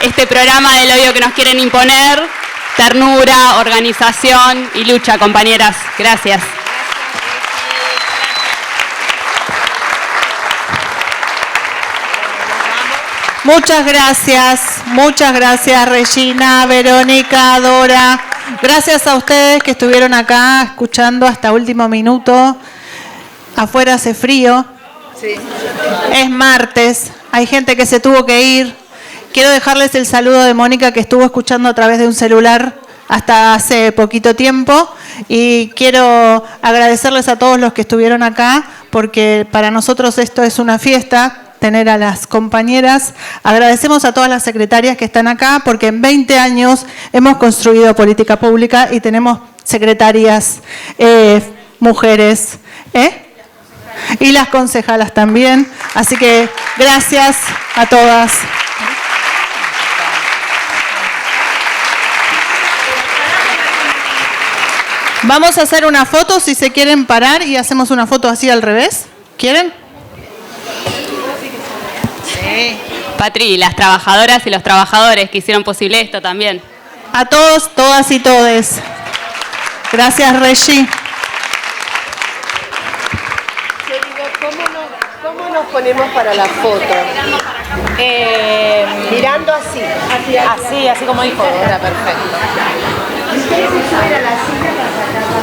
este programa del odio que nos quieren imponer. Ternura, organización y lucha, compañeras. Gracias. Muchas gracias Regina, Verónica, Dora. Gracias a ustedes que estuvieron acá escuchando hasta último minuto. Afuera hace frío. Sí. Es martes, hay gente que se tuvo que ir. Quiero dejarles el saludo de Mónica, que estuvo escuchando a través de un celular hasta hace poquito tiempo, y quiero agradecerles a todos los que estuvieron acá, porque para nosotros esto es una fiesta, tener a las compañeras. Agradecemos a todas las secretarias que están acá, porque en 20 años hemos construido política pública y tenemos secretarias mujeres, y las concejalas también. Así que gracias a todas. Vamos a hacer una foto, si se quieren parar, y hacemos una foto así al revés. ¿Quieren? Sí. Patri, las trabajadoras y los trabajadores que hicieron posible esto también. A todos, todas y todes. Gracias, Regi. ¿Cómo nos ponemos para la foto? Mirando así. Así como dijo Dora, perfecto. ¿Ustedes se suben a la silla para sacar?